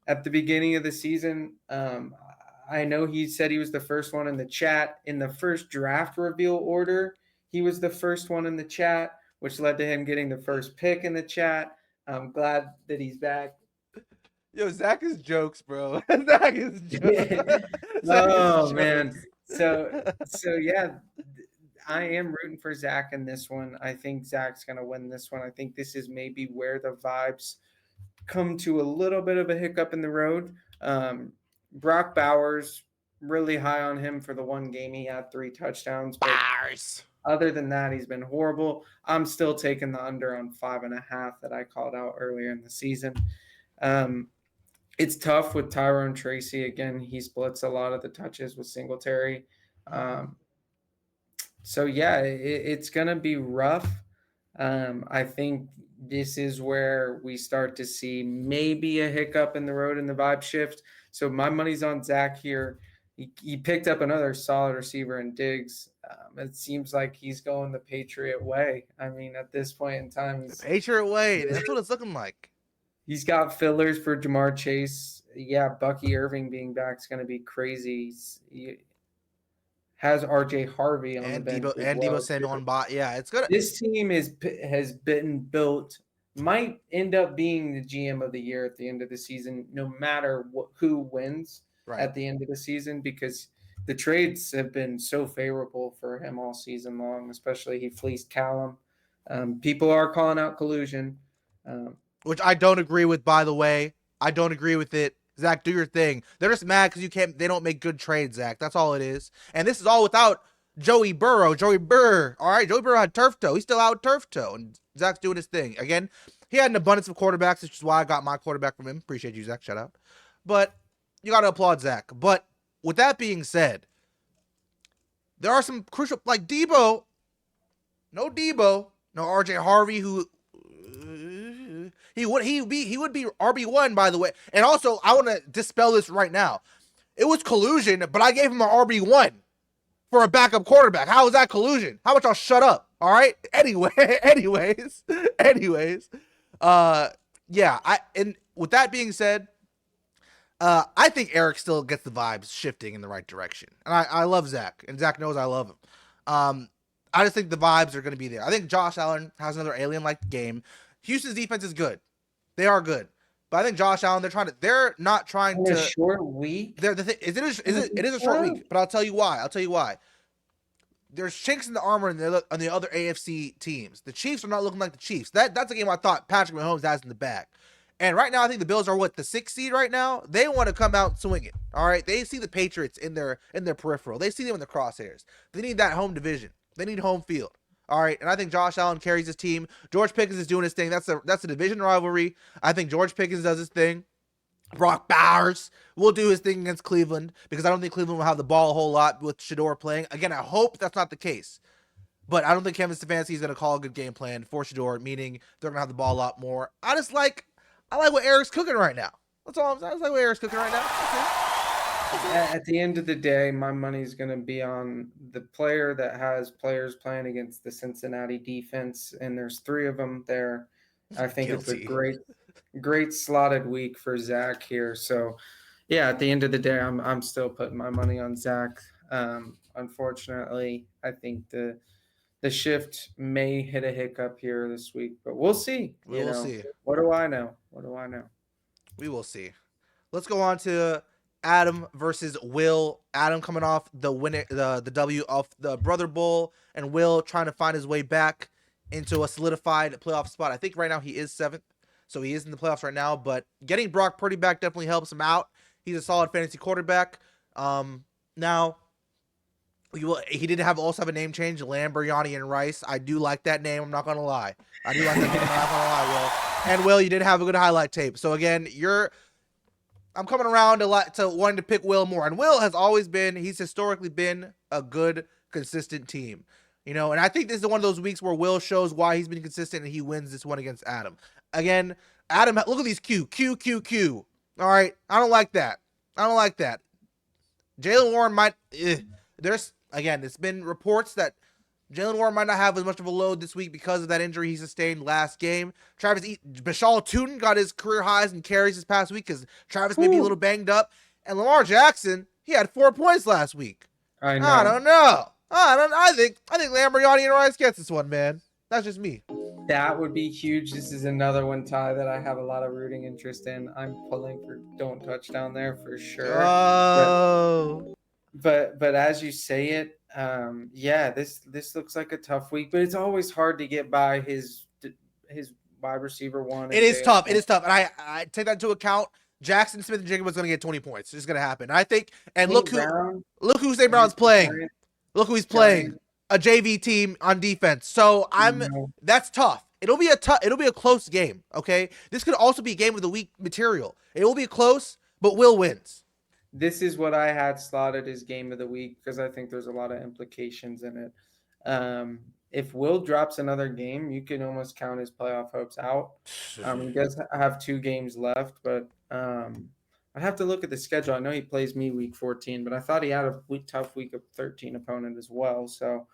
At the beginning of the season, I know he said he was the first one in the chat. In the first draft reveal order, he was the first one in the chat, which led to him getting the first pick in the chat. I'm glad that he's back. Yo, Zach is jokes, bro. Zach is jokes. Oh man. So yeah, I am rooting for Zach in this one. I think Zach's gonna win this one. I think this is maybe where the vibes come to a little bit of a hiccup in the road. Brock Bowers, really high on him for the one game. He had 3 touchdowns. Bowers. Other than that, he's been horrible. I'm still taking the under on 5.5 that I called out earlier in the season. It's tough with Tyrone Tracy. Again, he splits a lot of the touches with Singletary. So, yeah, it's going to be rough. I think this is where we start to see maybe a hiccup in the road in the vibe shift. So my money's on Zach here. He picked up another solid receiver in Diggs. It seems like he's going the Patriot way. I mean, at this point in time, The Patriot way. That's what it's looking like. He's got fillers for Jamar Chase. Yeah, Bucky Irving being back is going to be crazy. He has RJ Harvey on and the bench. Debo Samuel on bot. Yeah, it's good. This team has been built, might end up being the GM of the year at the end of the season, no matter who wins at the end of the season, because the trades have been so favorable for him all season long, especially he fleeced Callum. People are calling out collusion. Which I don't agree with, by the way. I don't agree with it. Zach, do your thing. They're just mad because they don't make good trades, Zach. That's all it is. And this is all without Joey Burrow. All right, Joey Burrow had turf toe. He's still out turf toe. And Zach's doing his thing. Again, he had an abundance of quarterbacks, which is why I got my quarterback from him. Appreciate you, Zach. Shout out. But you got to applaud Zach. But with that being said, there are some crucial, like Debo. No RJ Harvey, who he would be RB1, by the way. And also, I want to dispel this right now. It was collusion, but I gave him an RB1 for a backup quarterback. How is that collusion? How about y'all shut up? All right. Anyways. Yeah. And with that being said, I think Eric still gets the vibes shifting in the right direction. And I love Zach, and Zach knows I love him. I just think the vibes are going to be there. I think Josh Allen has another alien-like game. Houston's defense is good. They are good. But I think Josh Allen, they're not trying to. A short week? It is a short week, but I'll tell you why. There's chinks in the armor on the other AFC teams. The Chiefs are not looking like the Chiefs. That's a game I thought Patrick Mahomes has in the bag. And right now, I think the Bills are the 6th seed right now. They want to come out swinging. All right, they see the Patriots in their peripheral. They see them in the crosshairs. They need that home division. They need home field. All right, and I think Josh Allen carries his team. George Pickens is doing his thing. That's a division rivalry. I think George Pickens does his thing. Brock Bowers will do his thing against Cleveland because I don't think Cleveland will have the ball a whole lot with Shador playing. Again, I hope that's not the case. But I don't think Kevin Stefanski is going to call a good game plan for Shador, meaning they're going to have the ball a lot more. I like what Eric's cooking right now. That's all I'm saying. I like what Eric's cooking right now. At the end of the day, my money's going to be on the player that has players playing against the Cincinnati defense, and there's 3 of them there. I think It's a great slotted week for Zach here. So, yeah, at the end of the day, I'm still putting my money on Zach. Unfortunately, I think the shift may hit a hiccup here this week, but we'll see. We will see. What do I know? We will see. Let's go on to Adam versus Will. Adam coming off the W of the Brother Bowl, and Will trying to find his way back into a solidified playoff spot. I think right now he is 7th, so he is in the playoffs right now. But getting Brock Purdy back definitely helps him out. He's a solid fantasy quarterback. Now he did also have a name change, Lambriani and Rice. I do like that name. I'm not gonna lie. I do like that name. I'm not gonna lie, Will. And Will, you did have a good highlight tape. So again, I'm coming around to wanting to pick Will more. And Will has historically been a good, consistent team. You know, and I think this is one of those weeks where Will shows why he's been consistent and he wins this one against Adam. Again, Adam, look at these Q. All right, I don't like that. Jalen Warren might. There's again, it's been reports that Jalen Warren might not have as much of a load this week because of that injury he sustained last game. Bashal Tootin got his career highs in carries this past week because Travis may be a little banged up, and Lamar Jackson, he had 4 points last week. I know. I don't know. I think Lambriani and Rice gets this one, man. That's just me. That would be huge. This is another one, Ty, that I have a lot of rooting interest in. I'm pulling for don't touchdown there for sure. Oh. But as you say it, yeah, this looks like a tough week. But it's always hard to get by his wide receiver one. It is tough. And I take that into account. Jackson Smith and Jigga was going to get 20 points. It's just going to happen. I think. And look who St. Brown's playing. Look who he's playing. A JV team on defense. So that's tough. It'll be a close game. Okay. This could also be a game of the week material. It will be close, but Will wins. This is what I had slotted as game of the week because I think there's a lot of implications in it. If Will drops another game, you can almost count his playoff hopes out. He does have 2 games left, but I'd have to look at the schedule. I know he plays me week 14, but I thought he had a tough week of 13 opponent as well. So,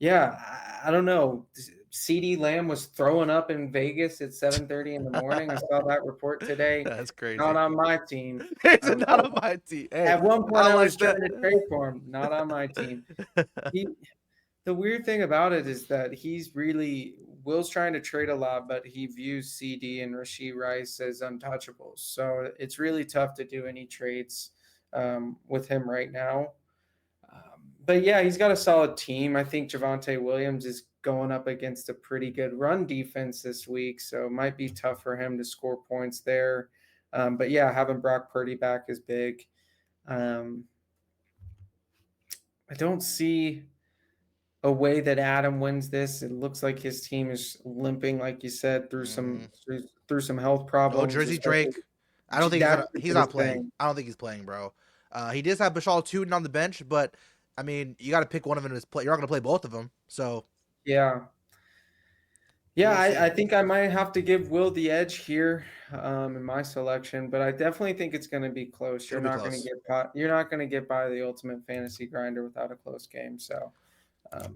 yeah, I don't know. CeeDee Lamb was throwing up in Vegas at 7:30 in the morning. I saw that report today. That's crazy. Not on my team. It's not on my team. Hey, at one point, I was trying to trade for him. Not on my team. The weird thing about it is that Will's trying to trade a lot, but he views CD and Rashee Rice as untouchables. So it's really tough to do any trades with him right now. But yeah, he's got a solid team. I think Javonte Williams is going up against a pretty good run defense this week, so it might be tough for him to score points there. But yeah, having Brock Purdy back is big. I don't see a way that Adam wins this. It looks like his team is limping, like you said, through some health problems. Oh, Jersey Drake. I don't think he's not playing. I don't think he's playing, bro. He does have Bashal Tootin on the bench, but I mean, you got to pick one of them in his play. You're not going to play both of them, so yeah. I think I might have to give Will the edge here in my selection, but I definitely think it's going to be close. You're not going to get by the ultimate fantasy grinder without a close game. So,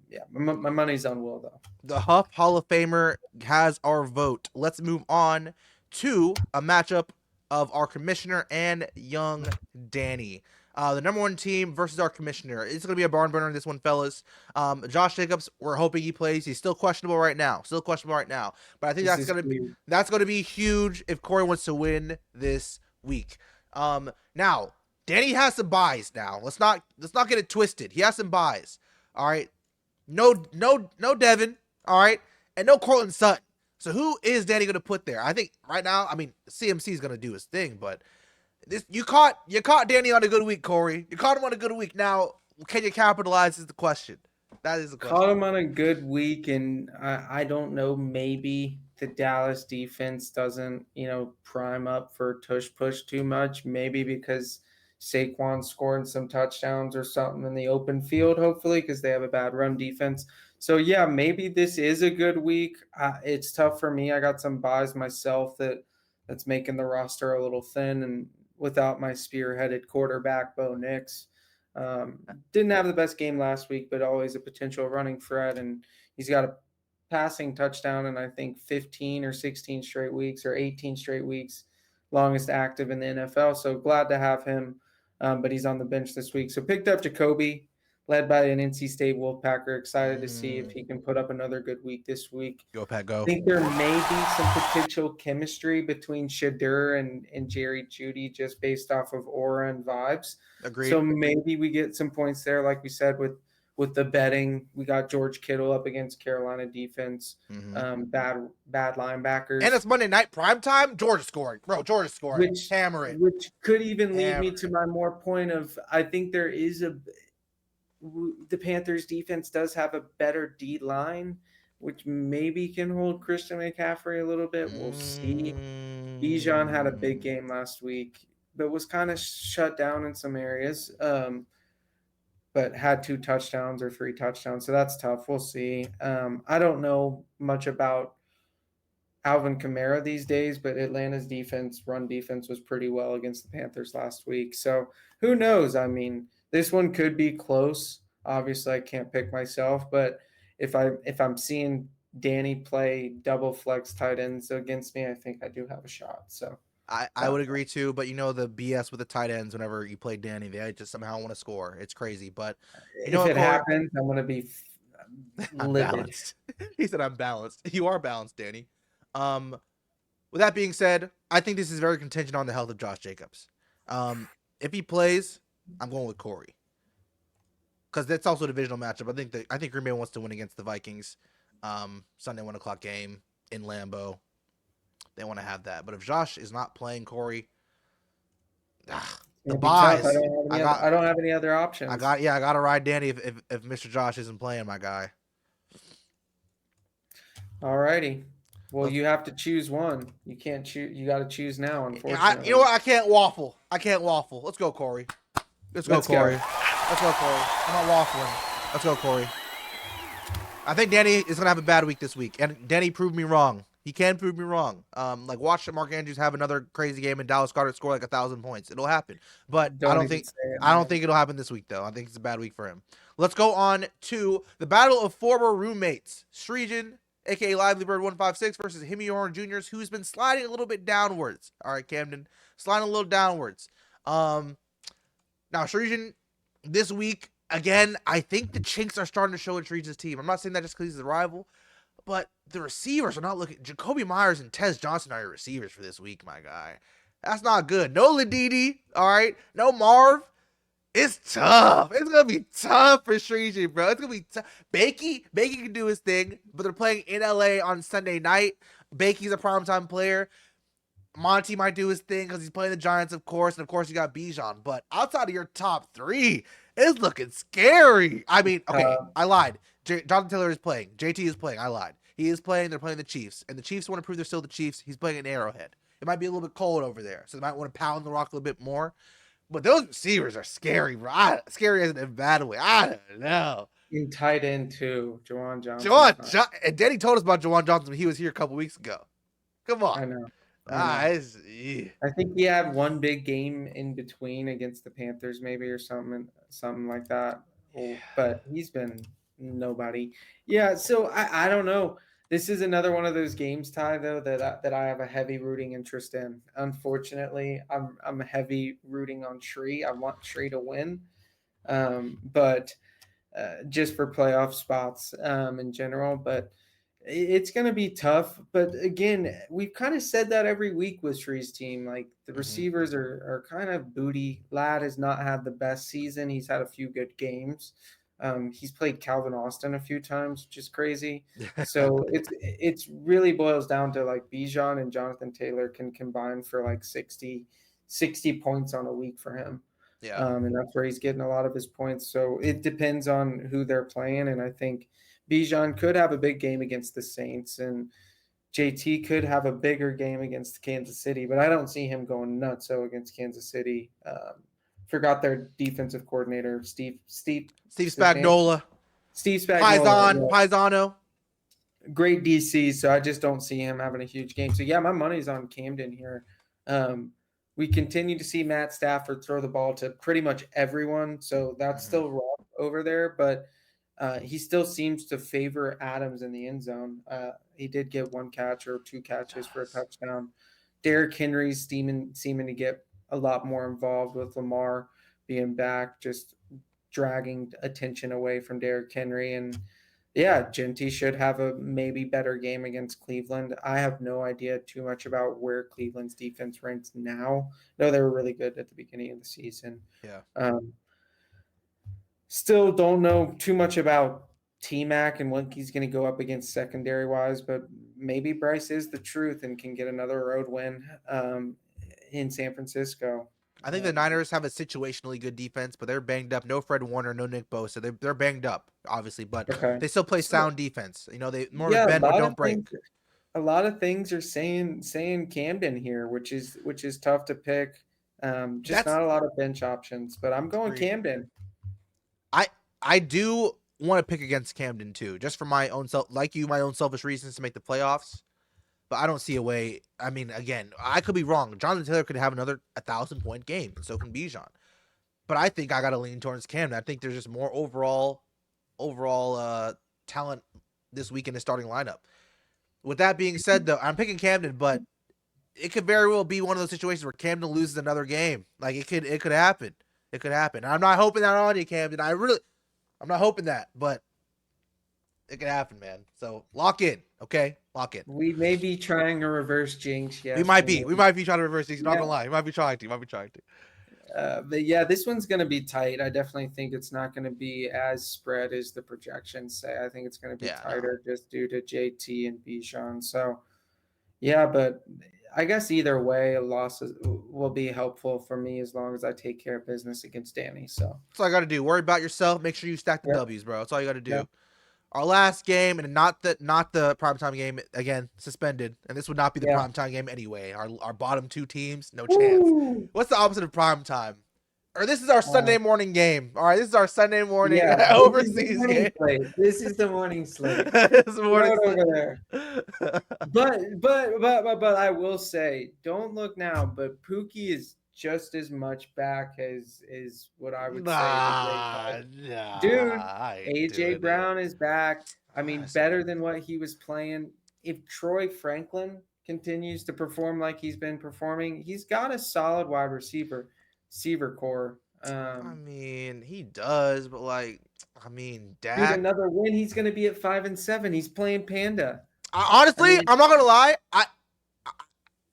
yeah, my money's on Will though. The Huff Hall of Famer has our vote. Let's move on to a matchup of our commissioner and young Danny. The number 1 team versus our commissioner. It's going to be a barn burner in this one, fellas. Josh Jacobs, we're hoping he plays. He's still questionable right now. But I think that's going to be huge if Corey wants to win this week. Now, Danny has some buys now. Let's not get it twisted. He has some buys. All right. No Devin. All right. And no Cortland Sutton. So who is Danny going to put there? I think right now, I mean, CMC is going to do his thing, but you caught Danny on a good week, Corey. You caught him on a good week. Now, can you capitalize is the question. That is the question. Caught him on a good week, and I don't know, maybe the Dallas defense doesn't, prime up for tush push too much. Maybe because Saquon's scoring some touchdowns or something in the open field, hopefully, because they have a bad run defense. So, yeah, maybe this is a good week. It's tough for me. I got some buys myself that's making the roster a little thin, and without my spearheaded quarterback, Bo Nix. Didn't have the best game last week, but always a potential running threat. And he's got a passing touchdown in, I think, 15 or 16 straight weeks or 18 straight weeks, longest active in the NFL. So glad to have him, but he's on the bench this week. So picked up Jacoby, led by an NC State Wolfpacker. Excited to see if he can put up another good week this week. Go, Pat, go. I think there may be some potential chemistry between Shadur and Jerry Jeudy just based off of aura and vibes. Agreed. So maybe we get some points there, like we said, with the betting. We got George Kittle up against Carolina defense, bad linebackers. And it's Monday night primetime. George is scoring. Bro, George is scoring. Hammer it. Which could even lead me to my more point of I think there is the Panthers defense does have a better D line, which maybe can hold Christian McCaffrey a little bit. We'll see. Bijan had a big game last week, but was kind of shut down in some areas. but had 2 touchdowns or 3 touchdowns. So that's tough. We'll see. I don't know much about Alvin Kamara these days, but Atlanta's run defense was pretty well against the Panthers last week. So who knows? I mean, this one could be close. Obviously, I can't pick myself, but if I'm seeing Danny play double flex tight ends against me, I think I do have a shot. So I would agree too, but the BS with the tight ends whenever you play Danny, they just somehow want to score. It's crazy, but if it happens, I'm gonna be I'm livid. balanced. He said I'm balanced. You are balanced, Danny. With that being said, I think this is very contingent on the health of Josh Jacobs. If he plays, I'm going with Corey. Because that's also a divisional matchup. I think Green Bay wants to win against the Vikings. Sunday 1:00 game in Lambeau. They want to have that. But if Josh is not playing, Corey, the buys. I don't have any other options. I got to ride Danny if Mr. Josh isn't playing, my guy. All righty. Well, you have to choose one. You can't choose. You got to choose now, unfortunately. You know what? I can't waffle. Let's go, Corey. Let's go, Corey. I'm not waffling. Let's go, Corey. I think Danny is going to have a bad week this week. And Danny proved me wrong. He can prove me wrong. Watch Mark Andrews have another crazy game and Dallas Goedert score 1,000 points. It'll happen. But I don't think it'll happen this week, though. I think it's a bad week for him. Let's go on to the battle of former roommates. Sreejan, a.k.a. Lively156 versus Himmy Horn Jr., who's been sliding a little bit downwards. All right, Camden. Sliding a little downwards. Now, Sreejan, this week, again, I think the chinks are starting to show in Sreejan's team. I'm not saying that just because he's a rival, but the receivers are not looking. Jacoby Myers and Tez Johnson are your receivers for this week, my guy. That's not good. No Ladidi, all right? No Marv. It's tough. It's going to be tough for Sreejan, bro. It's going to be tough. Bakey can do his thing, but they're playing in LA on Sunday night. Bakey's a primetime player. Monty might do his thing because he's playing the Giants, of course, and of course you got Bijan. But outside of your top three, it's looking scary. I mean, okay, I lied. Jonathan Taylor is playing. JT is playing. I lied. He is playing. They're playing the Chiefs, and the Chiefs want to prove they're still the Chiefs. He's playing an Arrowhead. It might be a little bit cold over there, so they might want to pound the rock a little bit more. But those receivers are scary, bro. Scary as in a bad way. I don't know. In tight end too, Juwan Johnson. And Danny told us about Juwan Johnson when he was here a couple weeks ago. Come on. I know. I think he had one big game in between against the Panthers, maybe, or something like that. But he's been nobody. Yeah, so I don't know. This is another one of those games, Ty, though, that I have a heavy rooting interest in. Unfortunately, I'm heavy rooting on Shree. I want Shree to win, but just for playoff spots in general. But it's going to be tough. But again, we've kind of said that every week with Shree's team. Like the receivers are kind of booty. Ladd has not had the best season. He's had a few good games. He's played Calvin Austin a few times, which is crazy. So it's really boils down to like Bijan and Jonathan Taylor can combine for like 60 points on a week for him. Yeah. And that's where he's getting a lot of his points. So it depends on who they're playing. And I think Bijan could have a big game against the Saints, and JT could have a bigger game against Kansas City, but I don't see him going nuts against Kansas City. Forgot their defensive coordinator, Steve Spagnuolo. Steve Spagnuolo. Paisano. Great DC, so I just don't see him having a huge game. So, yeah, my money's on Camden here. We continue to see Matt Stafford throw the ball to pretty much everyone, so that's still rough over there, but he still seems to favor Adams in the end zone. He did get 1 catch or 2 catches for a touchdown. Derrick Henry's seeming to get a lot more involved with Lamar being back, just dragging attention away from Derrick Henry. And yeah, Genty should have a maybe better game against Cleveland. I have no idea too much about where Cleveland's defense ranks now. No, they were really good at the beginning of the season. Yeah. Still don't know too much about T-Mac and what he's going to go up against secondary-wise, but maybe Bryce is the truth and can get another road win in San Francisco. I think the Niners have a situationally good defense, but they're banged up. No Fred Warner, no Nick Bosa. They're banged up, obviously, but they still play sound defense. They more bend but don't break. A lot of things are saying Camden here, which is tough to pick. Not a lot of bench options, but I'm going Camden. I do want to pick against Camden too, just for my own my own selfish reasons to make the playoffs. But I don't see a way. I mean, again, I could be wrong. Jonathan Taylor could have another 1,000-point game, and so can Bijan. But I think I got to lean towards Camden. I think there's just more overall talent this week in the starting lineup. With that being said, though, I'm picking Camden, but it could very well be one of those situations where Camden loses another game. Like it could happen. It could happen. I'm not hoping that on you, Camden. I'm not hoping that, but it could happen, man. So lock in, okay? Lock in. We may be trying a reverse jinx. Yes, We might be trying to reverse these. Not gonna lie, we might be trying to. But yeah, this one's going to be tight. I definitely think it's not going to be as spread as the projections say. I think it's going to be tighter just due to JT and Bijan. So yeah, but I guess either way, a loss will be helpful for me as long as I take care of business against Danny. So that's all I got to do. Worry about yourself. Make sure you stack the W's, bro. That's all you got to do. Yep. Our last game, and not the primetime game, again, suspended. And this would not be the primetime game anyway. Our bottom two teams, no chance. What's the opposite of primetime? Or this is our Sunday morning game. All right, this is our Sunday morning overseas game. This is the morning slate. This morning over there. But I will say, don't look now, but Pookie is just as much back as what I would say. Dude, AJ Brown is back. I mean, better than what he was playing. If Troy Franklin continues to perform like he's been performing, he's got a solid wide receiver core. I mean, he does, but Dak. Dude, another win. He's going to be at 5-7. He's playing Panda. Honestly, I'm not gonna lie.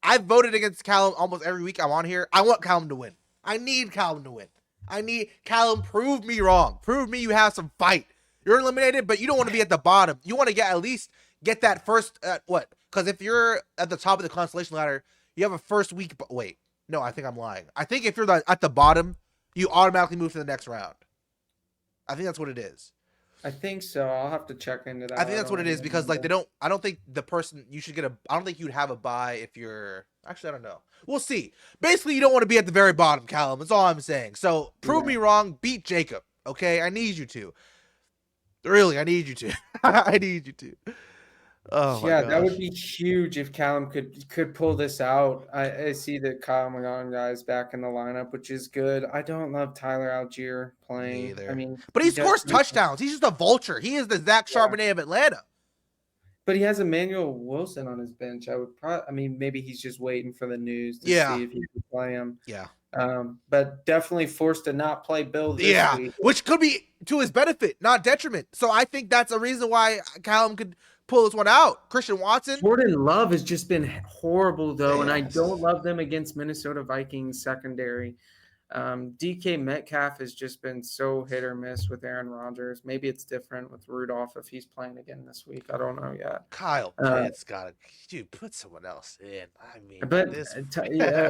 I've voted against Callum almost every week I'm on here. I want Callum to win. I need Callum to win. I need Callum. Prove me wrong. Prove me you have some fight. You're eliminated, but you don't want to be at the bottom. You want to at least get that first what? Because if you're at the top of the consolation ladder, you have a first week. Wait, no, I think I'm lying. I think if you're at the bottom, you automatically move to the next round. I think that's what it is. I think so. I'll have to check into that. I think that's what it is because I don't think the person you should get I don't think you'd have a bye if you're actually I don't know. We'll see. Basically, you don't want to be at the very bottom, Callum. That's all I'm saying. So prove me wrong, beat Jacob. Okay, I need you to. Really, I need you to. I need you to. Oh my gosh. That would be huge if Callum could pull this out. I see that Kyle McGon guy's back in the lineup, which is good. I don't love Tyler Algier playing. I mean, but he scores touchdowns. He's just a vulture. He is the Zach Charbonnet of Atlanta. But he has Emmanuel Wilson on his bench. Maybe he's just waiting for the news to see if he can play him. Yeah. But definitely forced to not play Bill this week. Which could be to his benefit, not detriment. So I think that's a reason why Callum could pull this one out. Christian Watson. Jordan Love has just been horrible, though, and I don't love them against Minnesota Vikings secondary. DK Metcalf has just been so hit or miss with Aaron Rodgers. Maybe it's different with Rudolph if he's playing again this week. I don't know yet. Kyle Pitt's got to put someone else in. I mean, but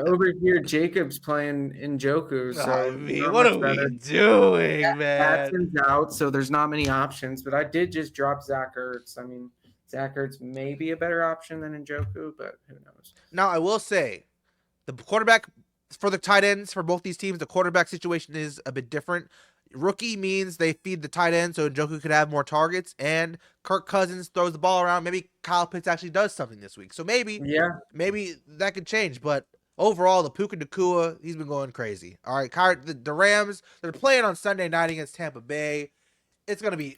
over here, Jacob's playing Njoku. So what are we doing, man? Patson's out, so there's not many options. But I did just drop Zach Ertz. I mean, Zach Ertz may be a better option than Njoku, but who knows? Now, I will say, the quarterback for the tight ends for both these teams, the quarterback situation is a bit different. Rookie means they feed the tight end so Njoku could have more targets, and Kirk Cousins throws the ball around. Maybe Kyle Pitts actually does something this week. So maybe that could change. But overall, the Puka Nacua, he's been going crazy. All right, the Rams, they're playing on Sunday night against Tampa Bay. It'll be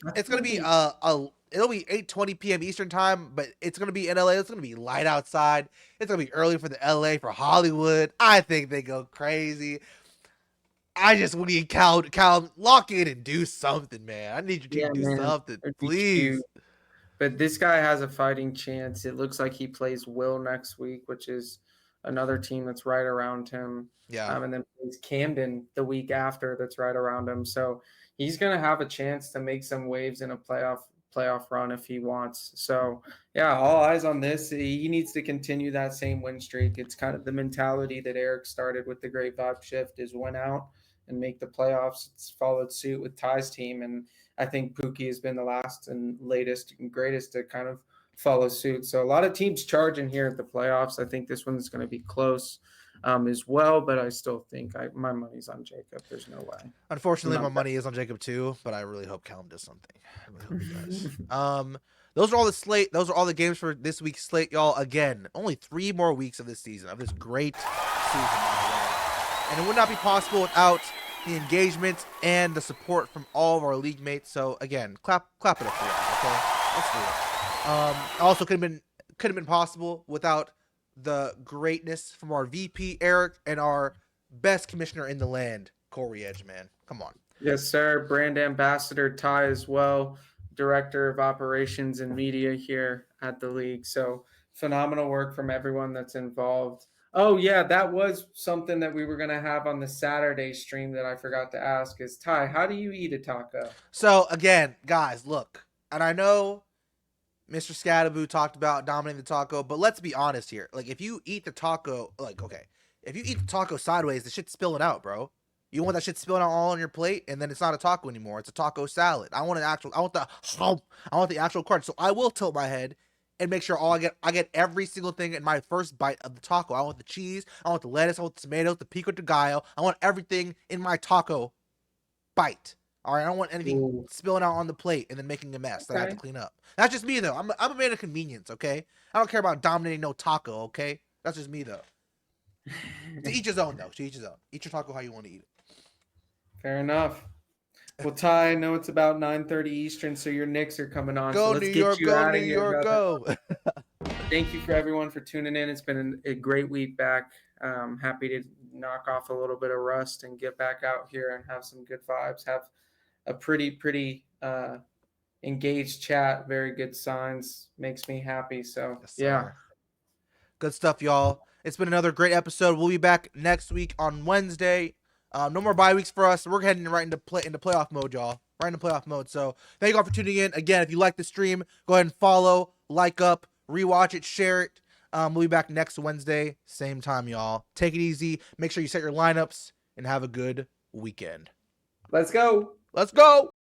8:20 p.m. Eastern time, but it's going to be in LA. It's going to be light outside. It's going to be early for the LA, for Hollywood. I think they go crazy. I just need Cal lock in and do something, man. I need you to do something, please. But this guy has a fighting chance. It looks like he plays Will next week, which is another team that's right around him. Yeah. And then plays Camden the week after that's right around him. So he's going to have a chance to make some waves in a playoff run if he wants. So yeah, all eyes on this. He needs to continue that same win streak. It's kind of the mentality that Eric started with the Great Vibe Shift is win out and make the playoffs. It's followed suit with Ty's team. And I think Pookie has been the last and latest and greatest to kind of follow suit. So a lot of teams charging here at the playoffs. I think this one's going to be close as well, but I still think my money's on Jacob. There's no way. Unfortunately, my money is on Jacob too, but I really hope Callum does something. I really hope he does. Those are all the slate. Those are all the games for this week's slate, y'all. Again, only 3 more weeks of this season, of this great season, by the way. And it would not be possible without the engagement and the support from all of our league mates. So again, clap it up for y'all. Okay, let's do it. Also could have been possible without the greatness from our VP Eric and our best commissioner in the land, Corey Edge. Man, come on. Yes, sir. Brand ambassador Ty as well. Director of operations and media here at the league. So phenomenal work from everyone that's involved. Oh yeah, that was something that we were going to have on the Saturday stream that I forgot to ask is, Ty, how do you eat a taco? So again, guys, look, and I know Mr. Scattaboo talked about dominating the taco, but let's be honest here. Like, if you eat the taco, if you eat the taco sideways, the shit's spilling out, bro. You want that shit spilling out all on your plate, and then it's not a taco anymore. It's a taco salad. I want the actual crunch. So I will tilt my head and make sure I get every single thing in my first bite of the taco. I want the cheese, I want the lettuce, I want the tomatoes, the pico de gallo. I want everything in my taco bite. All right, I don't want anything spilling out on the plate and then making a mess that I have to clean up. That's just me though. I'm a man of convenience. Okay, I don't care about dominating no taco. Okay, that's just me though. To each his own though. To each his own. Eat your taco how you want to eat it. Fair enough. Well, Ty, I know it's about 9:30 Eastern, so your Knicks are coming on. Go so let's New get York, you go out New of here, York, brother. go. Thank you for everyone for tuning in. It's been a great week back. Happy to knock off a little bit of rust and get back out here and have some good vibes. Have a pretty engaged chat. Very good signs. Makes me happy. So Yes, yeah. Good stuff, y'all. It's been another great episode. We'll be back next week on Wednesday. No more bye weeks for us. We're heading right into playoff mode, y'all. Right into playoff mode. So thank you all for tuning in. Again, if you like the stream, go ahead and follow, like up, rewatch it, share it. We'll be back next Wednesday, same time, y'all. Take it easy. Make sure you set your lineups and have a good weekend. Let's go. Let's go.